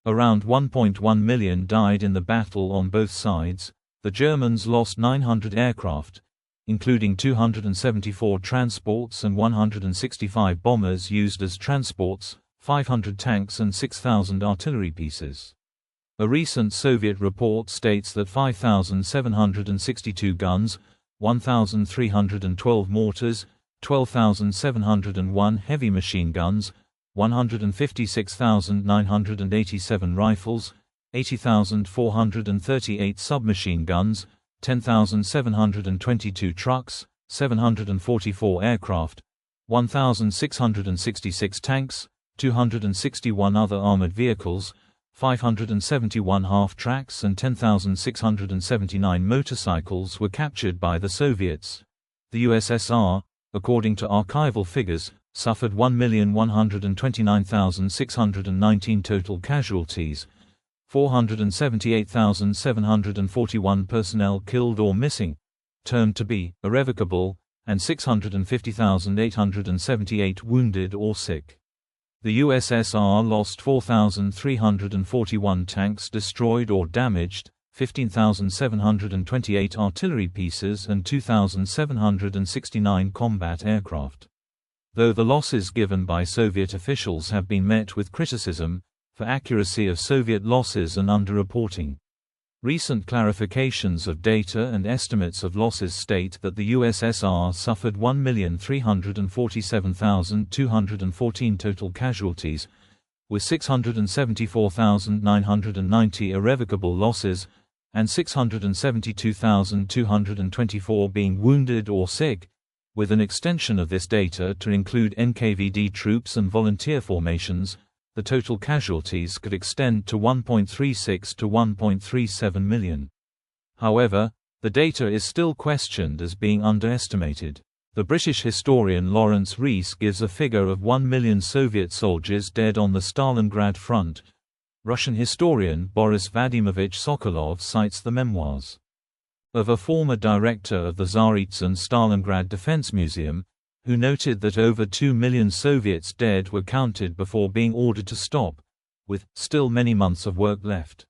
Speaker 1: Around 1.1 million died in the battle on both sides. The Germans lost 900 aircraft, including 274 transports and 165 bombers used as transports, 500 tanks and 6,000 artillery pieces. A recent Soviet report states that 5,762 guns, 1,312 mortars, 12,701 heavy machine guns, 156,987 rifles, 80,438 submachine guns, 10,722 trucks, 744 aircraft, 1,666 tanks, 261 other armored vehicles, 571 half-tracks and 10,679 motorcycles were captured by the Soviets. The USSR, according to archival figures, suffered 1,129,619 total casualties, 478,741 personnel killed or missing, termed to be irrevocable, and 650,878 wounded or sick. The USSR lost 4,341 tanks destroyed or damaged, 15,728 artillery pieces and 2,769 combat aircraft. Though the losses given by Soviet officials have been met with criticism for accuracy of Soviet losses and underreporting. Recent clarifications of data and estimates of losses state that the USSR suffered 1,347,214 total casualties, with 674,990 irrevocable losses, and 672,224 being wounded or sick. With an extension of this data to include NKVD troops and volunteer formations, the total casualties could extend to 1.36 to 1.37 million. However, the data is still questioned as being underestimated. The British historian Lawrence Rees gives a figure of 1 million Soviet soldiers dead on the Stalingrad front. Russian historian Boris Vadimovich Sokolov cites the memoirs of a former director of the Tsaritsyn Stalingrad Defense Museum, who noted that over 2 million Soviets dead were counted before being ordered to stop, with still many months of work left.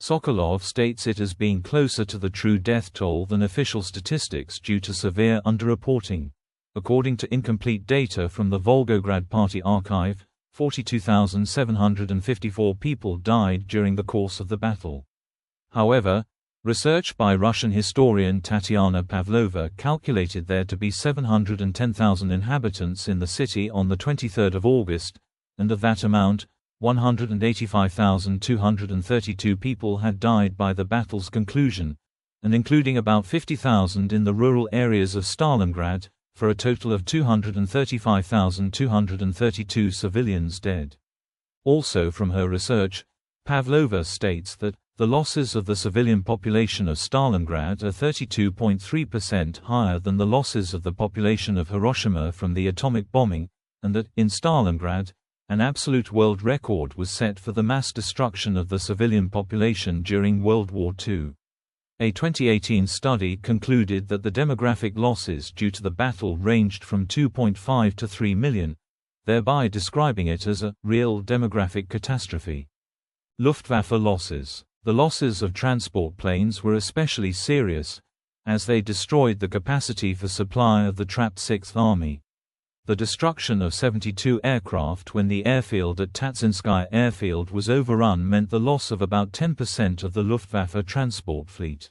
Speaker 1: Sokolov states it as being closer to the true death toll than official statistics due to severe underreporting. According to incomplete data from the Volgograd Party archive, 42,754 people died during the course of the battle. However, research by Russian historian Tatiana Pavlova calculated there to be 710,000 inhabitants in the city on 23 August, and of that amount, 185,232 people had died by the battle's conclusion, and including about 50,000 in the rural areas of Stalingrad, for a total of 235,232 civilians dead. Also from her research, Pavlova states that the losses of the civilian population of Stalingrad are 32.3% higher than the losses of the population of Hiroshima from the atomic bombing, and that, in Stalingrad, an absolute world record was set for the mass destruction of the civilian population during World War II. A 2018 study concluded that the demographic losses due to the battle ranged from 2.5 to 3 million, thereby describing it as a real demographic catastrophe. Luftwaffe losses. The losses of transport planes were especially serious, as they destroyed the capacity for supply of the trapped Sixth Army. The destruction of 72 aircraft when the airfield at Tatsinskaya Airfield was overrun meant the loss of about 10% of the Luftwaffe transport fleet.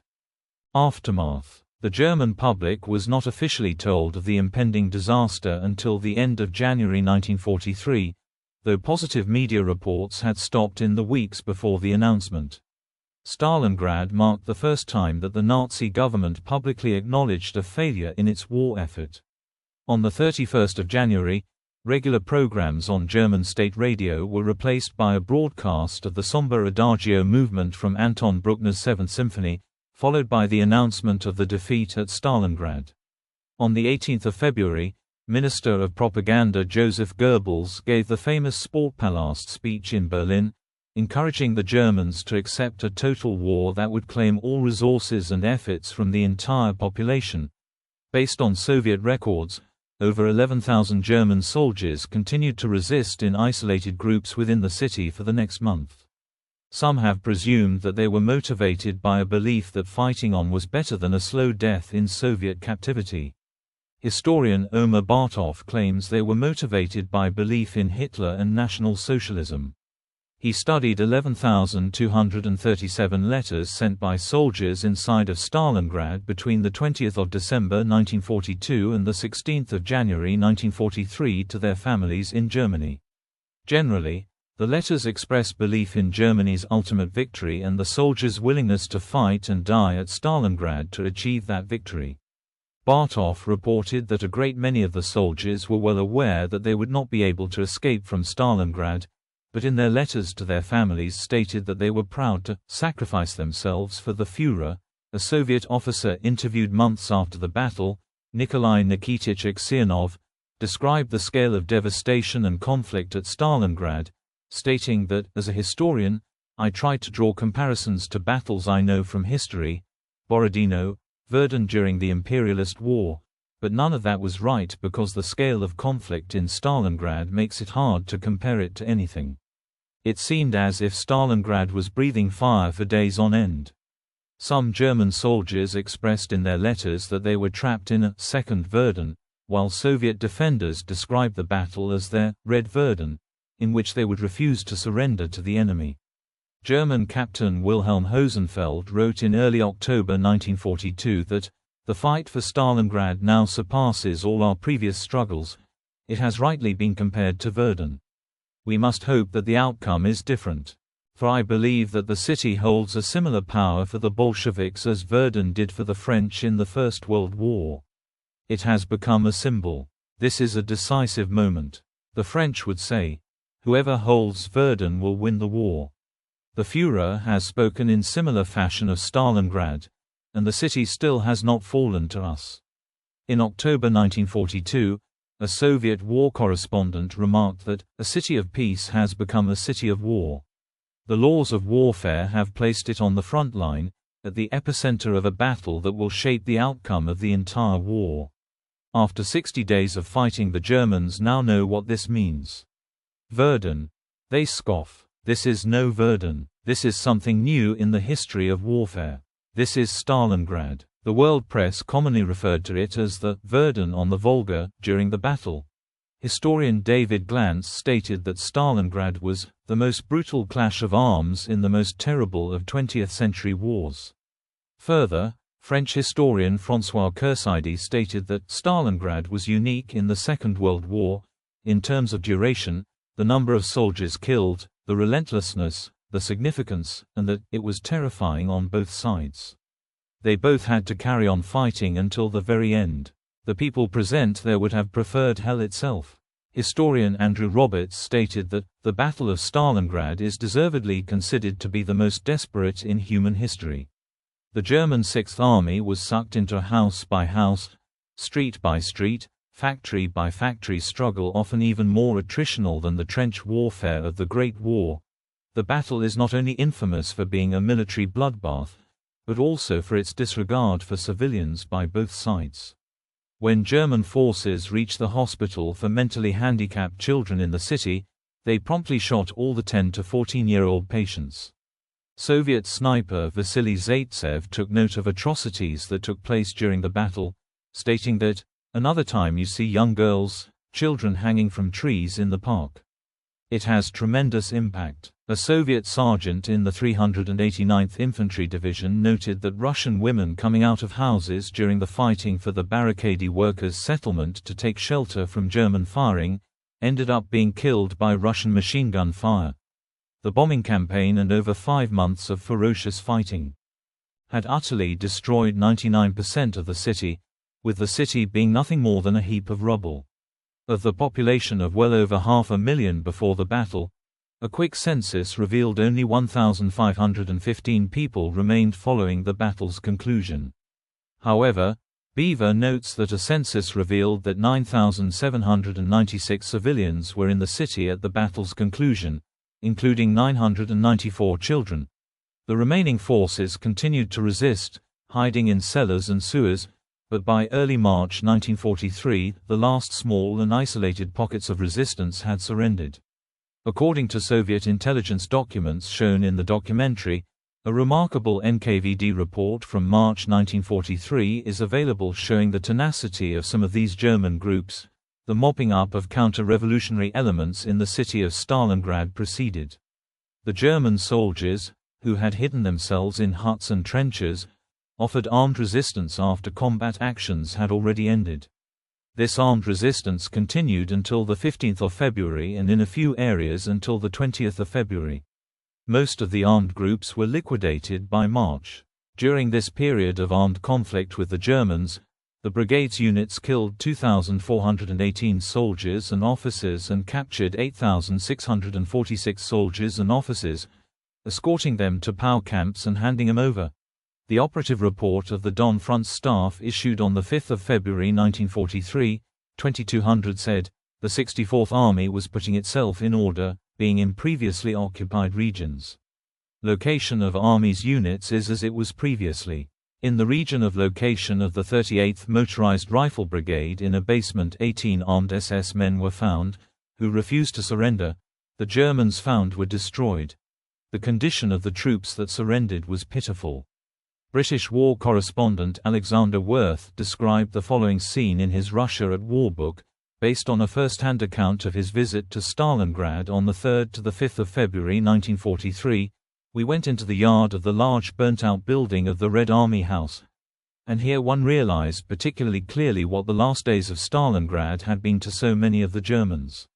Speaker 1: Aftermath. The German public was not officially told of the impending disaster until the end of January 1943, though positive media reports had stopped in the weeks before the announcement. Stalingrad marked the first time that the Nazi government publicly acknowledged a failure in its war effort. On 31 January, regular programs on German state radio were replaced by a broadcast of the somber Adagio movement from Anton Bruckner's Seventh Symphony, followed by the announcement of the defeat at Stalingrad. On 18 February, Minister of Propaganda Joseph Goebbels gave the famous Sportpalast speech in Berlin, encouraging the Germans to accept a total war that would claim all resources and efforts from the entire population. Based on Soviet records, over 11,000 German soldiers continued to resist in isolated groups within the city for the next month. Some have presumed that they were motivated by a belief that fighting on was better than a slow death in Soviet captivity. Historian Omer Bartov claims they were motivated by belief in Hitler and National Socialism. He studied 11,237 letters sent by soldiers inside of Stalingrad between the 20th of December 1942 and the 16th of January 1943 to their families in Germany. Generally, the letters express belief in Germany's ultimate victory and the soldiers' willingness to fight and die at Stalingrad to achieve that victory. Bartov reported that a great many of the soldiers were well aware that they would not be able to escape from Stalingrad, but in their letters to their families stated that they were proud to sacrifice themselves for the Führer. A Soviet officer interviewed months after the battle, Nikolai Nikitich Aksionov, described the scale of devastation and conflict at Stalingrad, stating that, as a historian, I tried to draw comparisons to battles I know from history, Borodino, Verdun during the imperialist war, But none of that was right because the scale of conflict in Stalingrad makes it hard to compare it to anything. It seemed as if Stalingrad was breathing fire for days on end. Some German soldiers expressed in their letters that they were trapped in a second Verdun, while Soviet defenders described the battle as their Red Verdun, in which they would refuse to surrender to the enemy. German Captain Wilhelm Hosenfeld wrote in early October 1942 that, "The fight for Stalingrad now surpasses all our previous struggles. It has rightly been compared to Verdun. We must hope that the outcome is different. For I believe that the city holds a similar power for the Bolsheviks as Verdun did for the French in the First World War. It has become a symbol. This is a decisive moment. The French would say, whoever holds Verdun will win the war." The Führer has spoken in similar fashion of Stalingrad, and the city still has not fallen to us. In October 1942, a Soviet war correspondent remarked that, "A city of peace has become a city of war. The laws of warfare have placed it on the front line, at the epicenter of a battle that will shape the outcome of the entire war." After 60 days of fighting, the Germans now know what this means. Verdun. They scoff. This is no Verdun. This is something new in the history of warfare. This is Stalingrad. The world press commonly referred to it as the Verdun on the Volga during the battle. Historian David Glantz stated that Stalingrad was the most brutal clash of arms in the most terrible of 20th-century wars. Further, French historian François Kersidi stated that Stalingrad was unique in the Second World War, in terms of duration, the number of soldiers killed, the relentlessness, the significance, and that it was terrifying on both sides. They both had to carry on fighting until the very end. The people present there would have preferred hell itself. Historian Andrew Roberts stated that, "The Battle of Stalingrad is deservedly considered to be the most desperate in human history. The German Sixth Army was sucked into house by house, street by street, factory by factory struggle, often even more attritional than the trench warfare of the Great War. The battle is not only infamous for being a military bloodbath, but also for its disregard for civilians by both sides. When German forces reached the hospital for mentally handicapped children in the city, they promptly shot all the 10 to 14-year-old patients." Soviet sniper Vasily Zaitsev took note of atrocities that took place during the battle, stating that, "Another time you see young girls, children hanging from trees in the park. It has tremendous impact." A Soviet sergeant in the 389th Infantry Division noted that Russian women coming out of houses during the fighting for the Barricade workers' settlement to take shelter from German firing, ended up being killed by Russian machine gun fire. The bombing campaign and over 5 months of ferocious fighting had utterly destroyed 99% of the city, with the city being nothing more than a heap of rubble. Of the population of well over 500,000 before the battle, a quick census revealed only 1,515 people remained following the battle's conclusion. However, Beaver notes that a census revealed that 9,796 civilians were in the city at the battle's conclusion, including 994 children. The remaining forces continued to resist, hiding in cellars and sewers, but by early March 1943, the last small and isolated pockets of resistance had surrendered. According to Soviet intelligence documents shown in the documentary, a remarkable NKVD report from March 1943 is available showing the tenacity of some of these German groups. The mopping up of counter-revolutionary elements in the city of Stalingrad proceeded. The German soldiers, who had hidden themselves in huts and trenches, offered armed resistance after combat actions had already ended. This armed resistance continued until the 15th of February and in a few areas until the 20th of February. Most of the armed groups were liquidated by March. During this period of armed conflict with the Germans, the brigade's units killed 2,418 soldiers and officers and captured 8,646 soldiers and officers, escorting them to POW camps and handing them over. The operative report of the Don Front staff issued on 5 February 1943, 2200 said, "The 64th Army was putting itself in order, being in previously occupied regions. Location of Army's units is as it was previously. In the region of location of the 38th Motorized Rifle Brigade in a basement 18 armed SS men were found, who refused to surrender. The Germans found were destroyed. The condition of the troops that surrendered was pitiful. British war correspondent Alexander Worth described the following scene in his Russia at War book, based on a first-hand account of his visit to Stalingrad on the 3rd to the 5th of February 1943. We went into the yard of the large burnt-out building of the Red Army House. And here one realized particularly clearly what the last days of Stalingrad had been to so many of the Germans.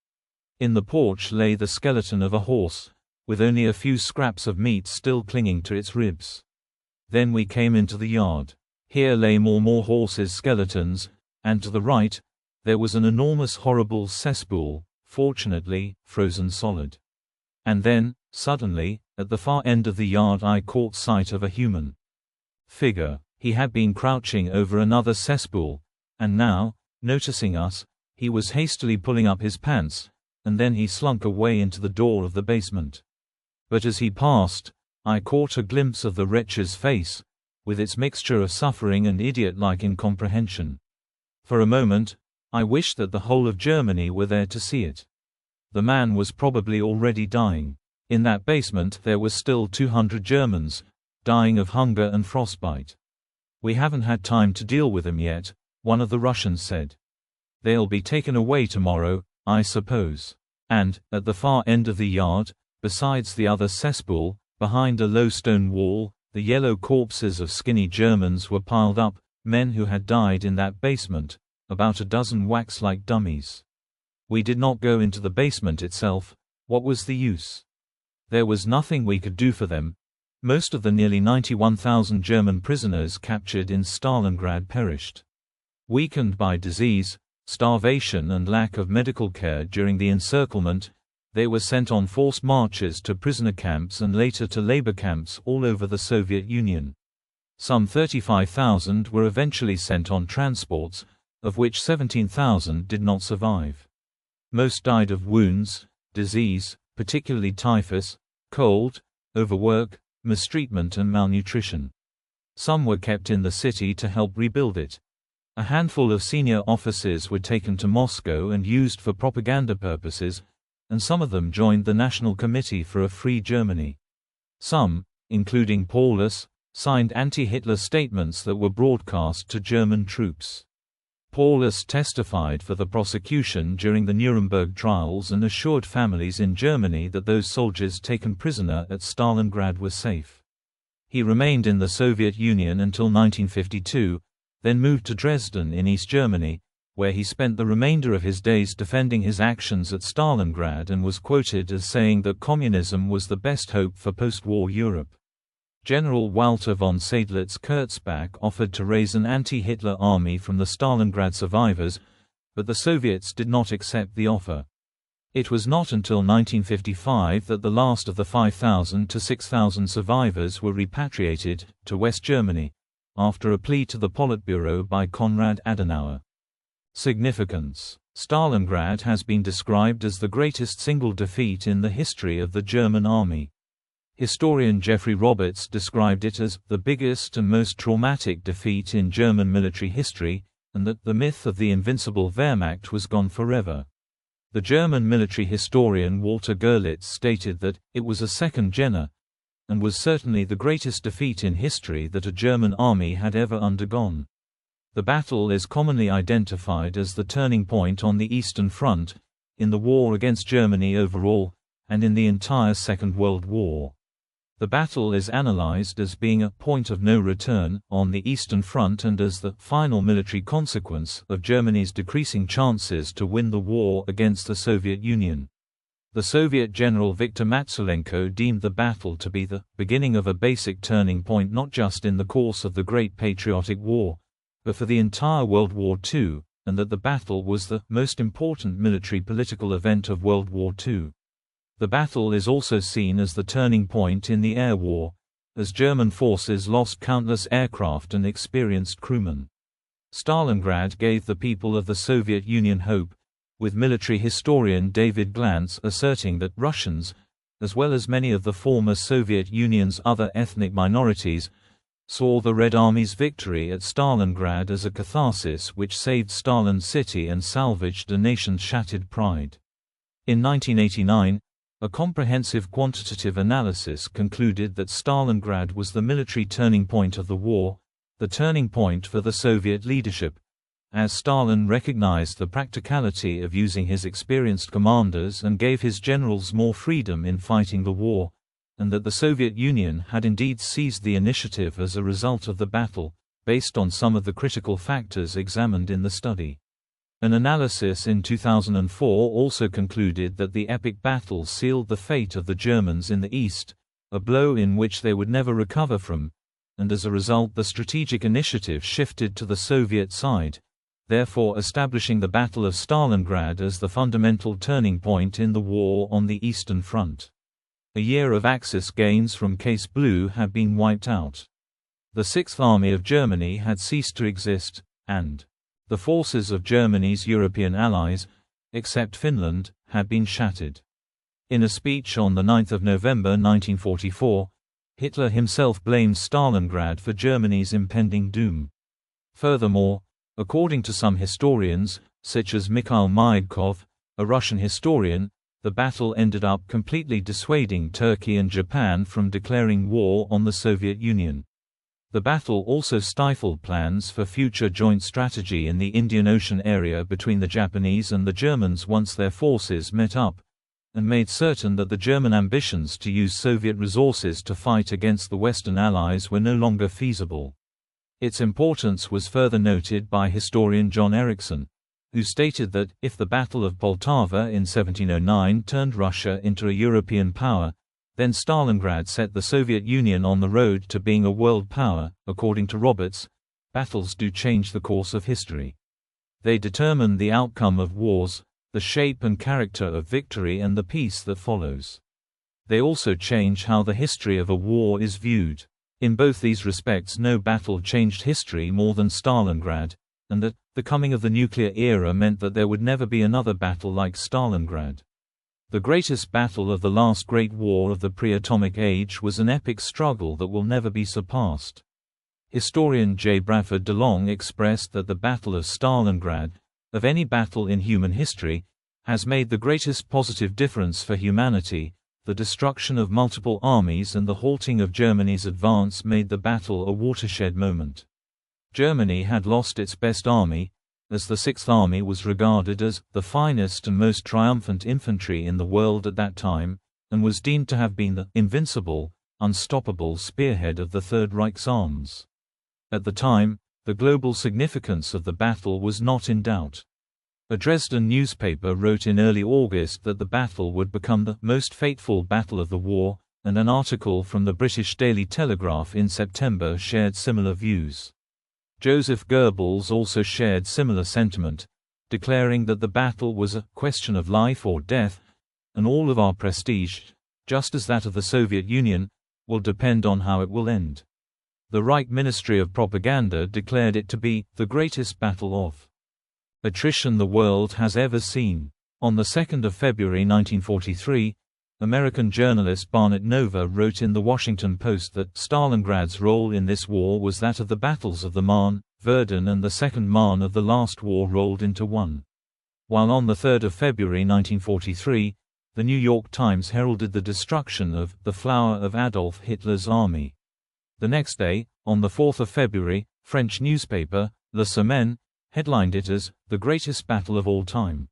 Speaker 1: In the porch lay the skeleton of a horse, with only a few scraps of meat still clinging to its ribs. Then we came into the yard. Here lay more horses' skeletons, and to the right, there was an enormous horrible cesspool, fortunately, frozen solid. And then, suddenly, at the far end of the yard I caught sight of a human figure. He had been crouching over another cesspool, and now, noticing us, he was hastily pulling up his pants, and then he slunk away into the door of the basement. But as he passed, I caught a glimpse of the wretch's face, with its mixture of suffering and idiot-like incomprehension. For a moment, I wished that the whole of Germany were there to see it. The man was probably already dying. In that basement there were still 200 Germans, dying of hunger and frostbite. "We haven't had time to deal with them yet," one of the Russians said. "They'll be taken away tomorrow, I suppose." And, at the far end of the yard, besides the other cesspool, behind a low stone wall, the yellow corpses of skinny Germans were piled up, men who had died in that basement, about a dozen wax-like dummies. We did not go into the basement itself. What was the use? There was nothing we could do for them. Most of the nearly 91,000 German prisoners captured in Stalingrad perished. Weakened by disease, starvation and lack of medical care during the encirclement, they were sent on forced marches to prisoner camps and later to labor camps all over the Soviet Union. Some 35,000 were eventually sent on transports, of which 17,000 did not survive. Most died of wounds, disease, particularly typhus, cold, overwork, mistreatment and malnutrition. Some were kept in the city to help rebuild it. A handful of senior officers were taken to Moscow and used for propaganda purposes, and some of them joined the National Committee for a Free Germany. Some, including Paulus, signed anti-Hitler statements that were broadcast to German troops. Paulus testified for the prosecution during the Nuremberg trials and assured families in Germany that those soldiers taken prisoner at Stalingrad were safe. He remained in the Soviet Union until 1952, then moved to Dresden in East Germany, where he spent the remainder of his days defending his actions at Stalingrad and was quoted as saying that communism was the best hope for post-war Europe. General Walter von Seydlitz-Kurzbach offered to raise an anti-Hitler army from the Stalingrad survivors, but the Soviets did not accept the offer. It was not until 1955 that the last of the 5,000 to 6,000 survivors were repatriated to West Germany, after a plea to the Politburo by Konrad Adenauer. Significance: Stalingrad has been described as the greatest single defeat in the history of the German army. Historian Jeffrey Roberts described it as the biggest and most traumatic defeat in German military history, and that the myth of the invincible Wehrmacht was gone forever. The German military historian Walter Görlitz stated that it was a second Jena, and was certainly the greatest defeat in history that a German army had ever undergone. The battle is commonly identified as the turning point on the Eastern Front, in the war against Germany overall, and in the entire Second World War. The battle is analyzed as being a point of no return on the Eastern Front and as the final military consequence of Germany's decreasing chances to win the war against the Soviet Union. The Soviet General Viktor Matsulenko deemed the battle to be the beginning of a basic turning point not just in the course of the Great Patriotic War, but for the entire World War II, and that the battle was the most important military-political event of World War II. The battle is also seen as the turning point in the air war, as German forces lost countless aircraft and experienced crewmen. Stalingrad gave the people of the Soviet Union hope, with military historian David Glantz asserting that Russians, as well as many of the former Soviet Union's other ethnic minorities, saw the Red Army's victory at Stalingrad as a catharsis which saved Stalin's city and salvaged a nation's shattered pride. In 1989, a comprehensive quantitative analysis concluded that Stalingrad was the military turning point of the war, the turning point for the Soviet leadership, as Stalin recognized the practicality of using his experienced commanders and gave his generals more freedom in fighting the war, and that the Soviet Union had indeed seized the initiative as a result of the battle, based on some of the critical factors examined in the study. An analysis in 2004 also concluded that the epic battle sealed the fate of the Germans in the East, a blow in which they would never recover from, and as a result the strategic initiative shifted to the Soviet side, therefore establishing the Battle of Stalingrad as the fundamental turning point in the war on the Eastern Front. A year of Axis gains from Case Blue had been wiped out. The Sixth Army of Germany had ceased to exist, and the forces of Germany's European allies, except Finland, had been shattered. In a speech on 9 November 1944, Hitler himself blamed Stalingrad for Germany's impending doom. Furthermore, according to some historians, such as Mikhail Maydkov, a Russian historian, the battle ended up completely dissuading Turkey and Japan from declaring war on the Soviet Union. The battle also stifled plans for future joint strategy in the Indian Ocean area between the Japanese and the Germans once their forces met up, and made certain that the German ambitions to use Soviet resources to fight against the Western Allies were no longer feasible. Its importance was further noted by historian John Ericsson, who stated that, if the Battle of Poltava in 1709 turned Russia into a European power, then Stalingrad set the Soviet Union on the road to being a world power. According to Roberts, battles do change the course of history. They determine the outcome of wars, the shape and character of victory and the peace that follows. They also change how the history of a war is viewed. In both these respects no battle changed history more than Stalingrad, and that, the coming of the nuclear era meant that there would never be another battle like Stalingrad. The greatest battle of the last great war of the pre-atomic age was an epic struggle that will never be surpassed. Historian J. Bradford DeLong expressed that the Battle of Stalingrad, of any battle in human history, has made the greatest positive difference for humanity. The destruction of multiple armies and the halting of Germany's advance made the battle a watershed moment. Germany had lost its best army, as the Sixth Army was regarded as the finest and most triumphant infantry in the world at that time, and was deemed to have been the invincible, unstoppable spearhead of the Third Reich's arms. At the time, the global significance of the battle was not in doubt. A Dresden newspaper wrote in early August that the battle would become the most fateful battle of the war, and an article from the British Daily Telegraph in September shared similar views. Joseph Goebbels also shared similar sentiment, declaring that the battle was a question of life or death, and all of our prestige, just as that of the Soviet Union, will depend on how it will end. The Reich Ministry of Propaganda declared it to be the greatest battle of attrition the world has ever seen. On 2 February 1943, American journalist Barnett Nova wrote in The Washington Post that Stalingrad's role in this war was that of the battles of the Marne, Verdun and the Second Marne of the last war rolled into one. While on 3 February 1943, the New York Times heralded the destruction of the flower of Adolf Hitler's army. The next day, on 4 February, French newspaper, Le Semaine, headlined it as the greatest battle of all time.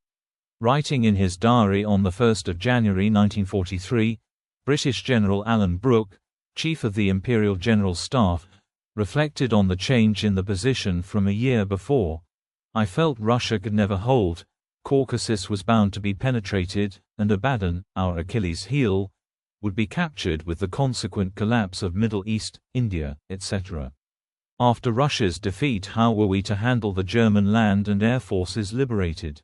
Speaker 1: Writing in his diary on 1 January 1943, British General Alan Brooke, chief of the Imperial General Staff, reflected on the change in the position from a year before. I felt Russia could never hold, Caucasus was bound to be penetrated, and Abadan, our Achilles heel, would be captured with the consequent collapse of Middle East, India, etc. After Russia's defeat, how were we to handle the German land and air forces liberated?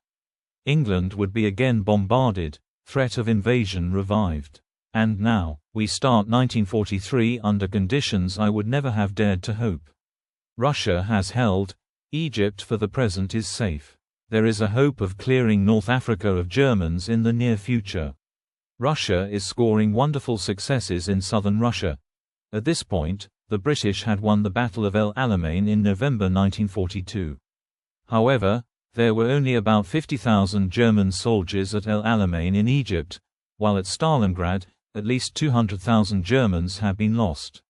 Speaker 1: England would be again bombarded, threat of invasion revived. And now, we start 1943 under conditions I would never have dared to hope. Russia has held, Egypt for the present is safe. There is a hope of clearing North Africa of Germans in the near future. Russia is scoring wonderful successes in southern Russia. At this point, the British had won the Battle of El Alamein in November 1942. However, there were only about 50,000 German soldiers at El Alamein in Egypt, while at Stalingrad, at least 200,000 Germans had been lost.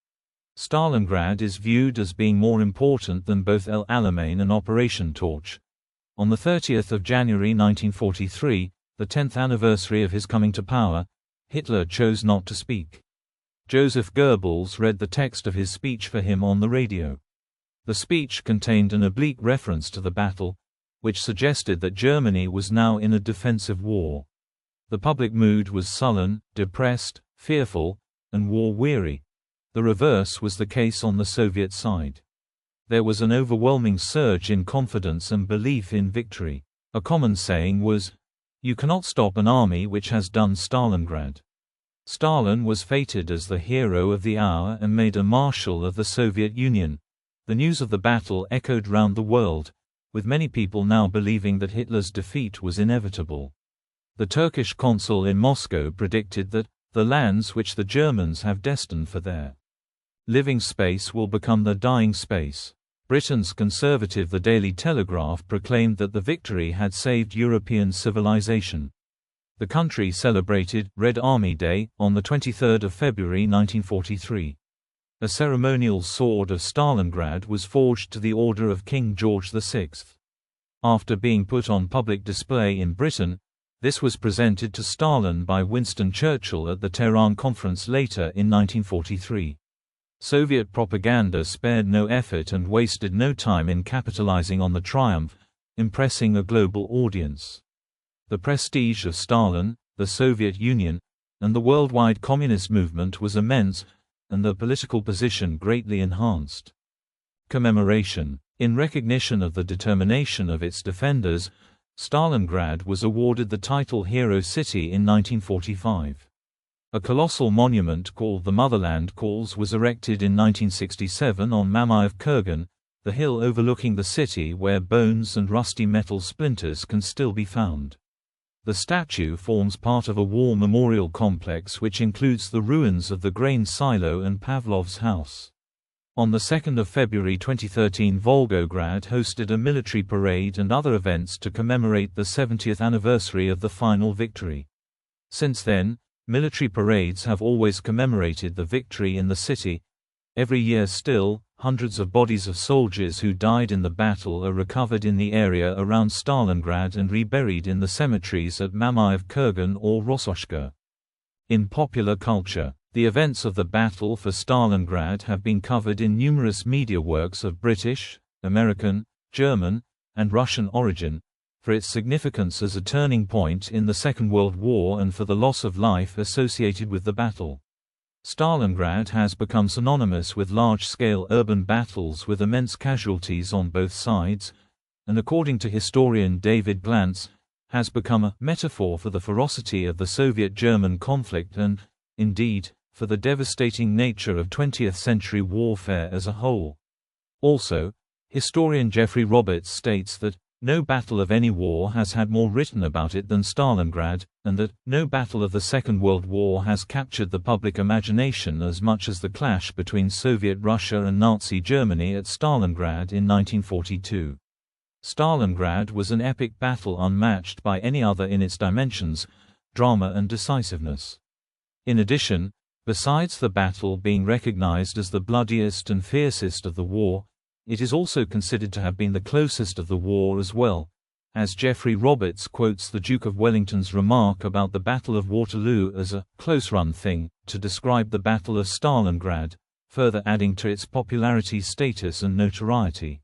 Speaker 1: Stalingrad is viewed as being more important than both El Alamein and Operation Torch. On 30 January 1943, the 10th anniversary of his coming to power, Hitler chose not to speak. Joseph Goebbels read the text of his speech for him on the radio. The speech contained an oblique reference to the battle, which suggested that Germany was now in a defensive war. The public mood was sullen, depressed, fearful, and war-weary. The reverse was the case on the Soviet side. There was an overwhelming surge in confidence and belief in victory. A common saying was, "You cannot stop an army which has done Stalingrad." Stalin was feted as the hero of the hour and made a marshal of the Soviet Union. The news of the battle echoed round the world, with many people now believing that Hitler's defeat was inevitable. The Turkish consul in Moscow predicted that the lands which the Germans have destined for their living space will become the dying space. Britain's conservative The Daily Telegraph proclaimed that the victory had saved European civilization. The country celebrated Red Army Day on 23 February 1943. A ceremonial sword of Stalingrad was forged to the order of King George VI. After being put on public display in Britain, this was presented to Stalin by Winston Churchill at the Tehran Conference later in 1943. Soviet propaganda spared no effort and wasted no time in capitalizing on the triumph, impressing a global audience. The prestige of Stalin, the Soviet Union, and the worldwide communist movement was immense, and the political position greatly enhanced. Commemoration. In recognition of the determination of its defenders, Stalingrad was awarded the title Hero City in 1945. A colossal monument called the Motherland Calls was erected in 1967 on Mamayev Kurgan, the hill overlooking the city where bones and rusty metal splinters can still be found. The statue forms part of a war memorial complex which includes the ruins of the grain silo and Pavlov's house. On 2 February 2013, Volgograd hosted a military parade and other events to commemorate the 70th anniversary of the final victory. Since then, military parades have always commemorated the victory in the city. Every year still, hundreds of bodies of soldiers who died in the battle are recovered in the area around Stalingrad and reburied in the cemeteries at Mamayev Kurgan or Rososhka. In popular culture, the events of the battle for Stalingrad have been covered in numerous media works of British, American, German, and Russian origin, for its significance as a turning point in the Second World War and for the loss of life associated with the battle. Stalingrad has become synonymous with large-scale urban battles with immense casualties on both sides, and according to historian David Glantz, has become a metaphor for the ferocity of the Soviet-German conflict and, indeed, for the devastating nature of 20th-century warfare as a whole. Also, historian Geoffrey Roberts states that no battle of any war has had more written about it than Stalingrad, and that no battle of the Second World War has captured the public imagination as much as the clash between Soviet Russia and Nazi Germany at Stalingrad in 1942. Stalingrad was an epic battle unmatched by any other in its dimensions, drama and decisiveness. In addition, besides the battle being recognized as the bloodiest and fiercest of the war, it is also considered to have been the closest of the war as well, as Geoffrey Roberts quotes the Duke of Wellington's remark about the Battle of Waterloo as a close-run thing to describe the Battle of Stalingrad, further adding to its popularity, status and notoriety.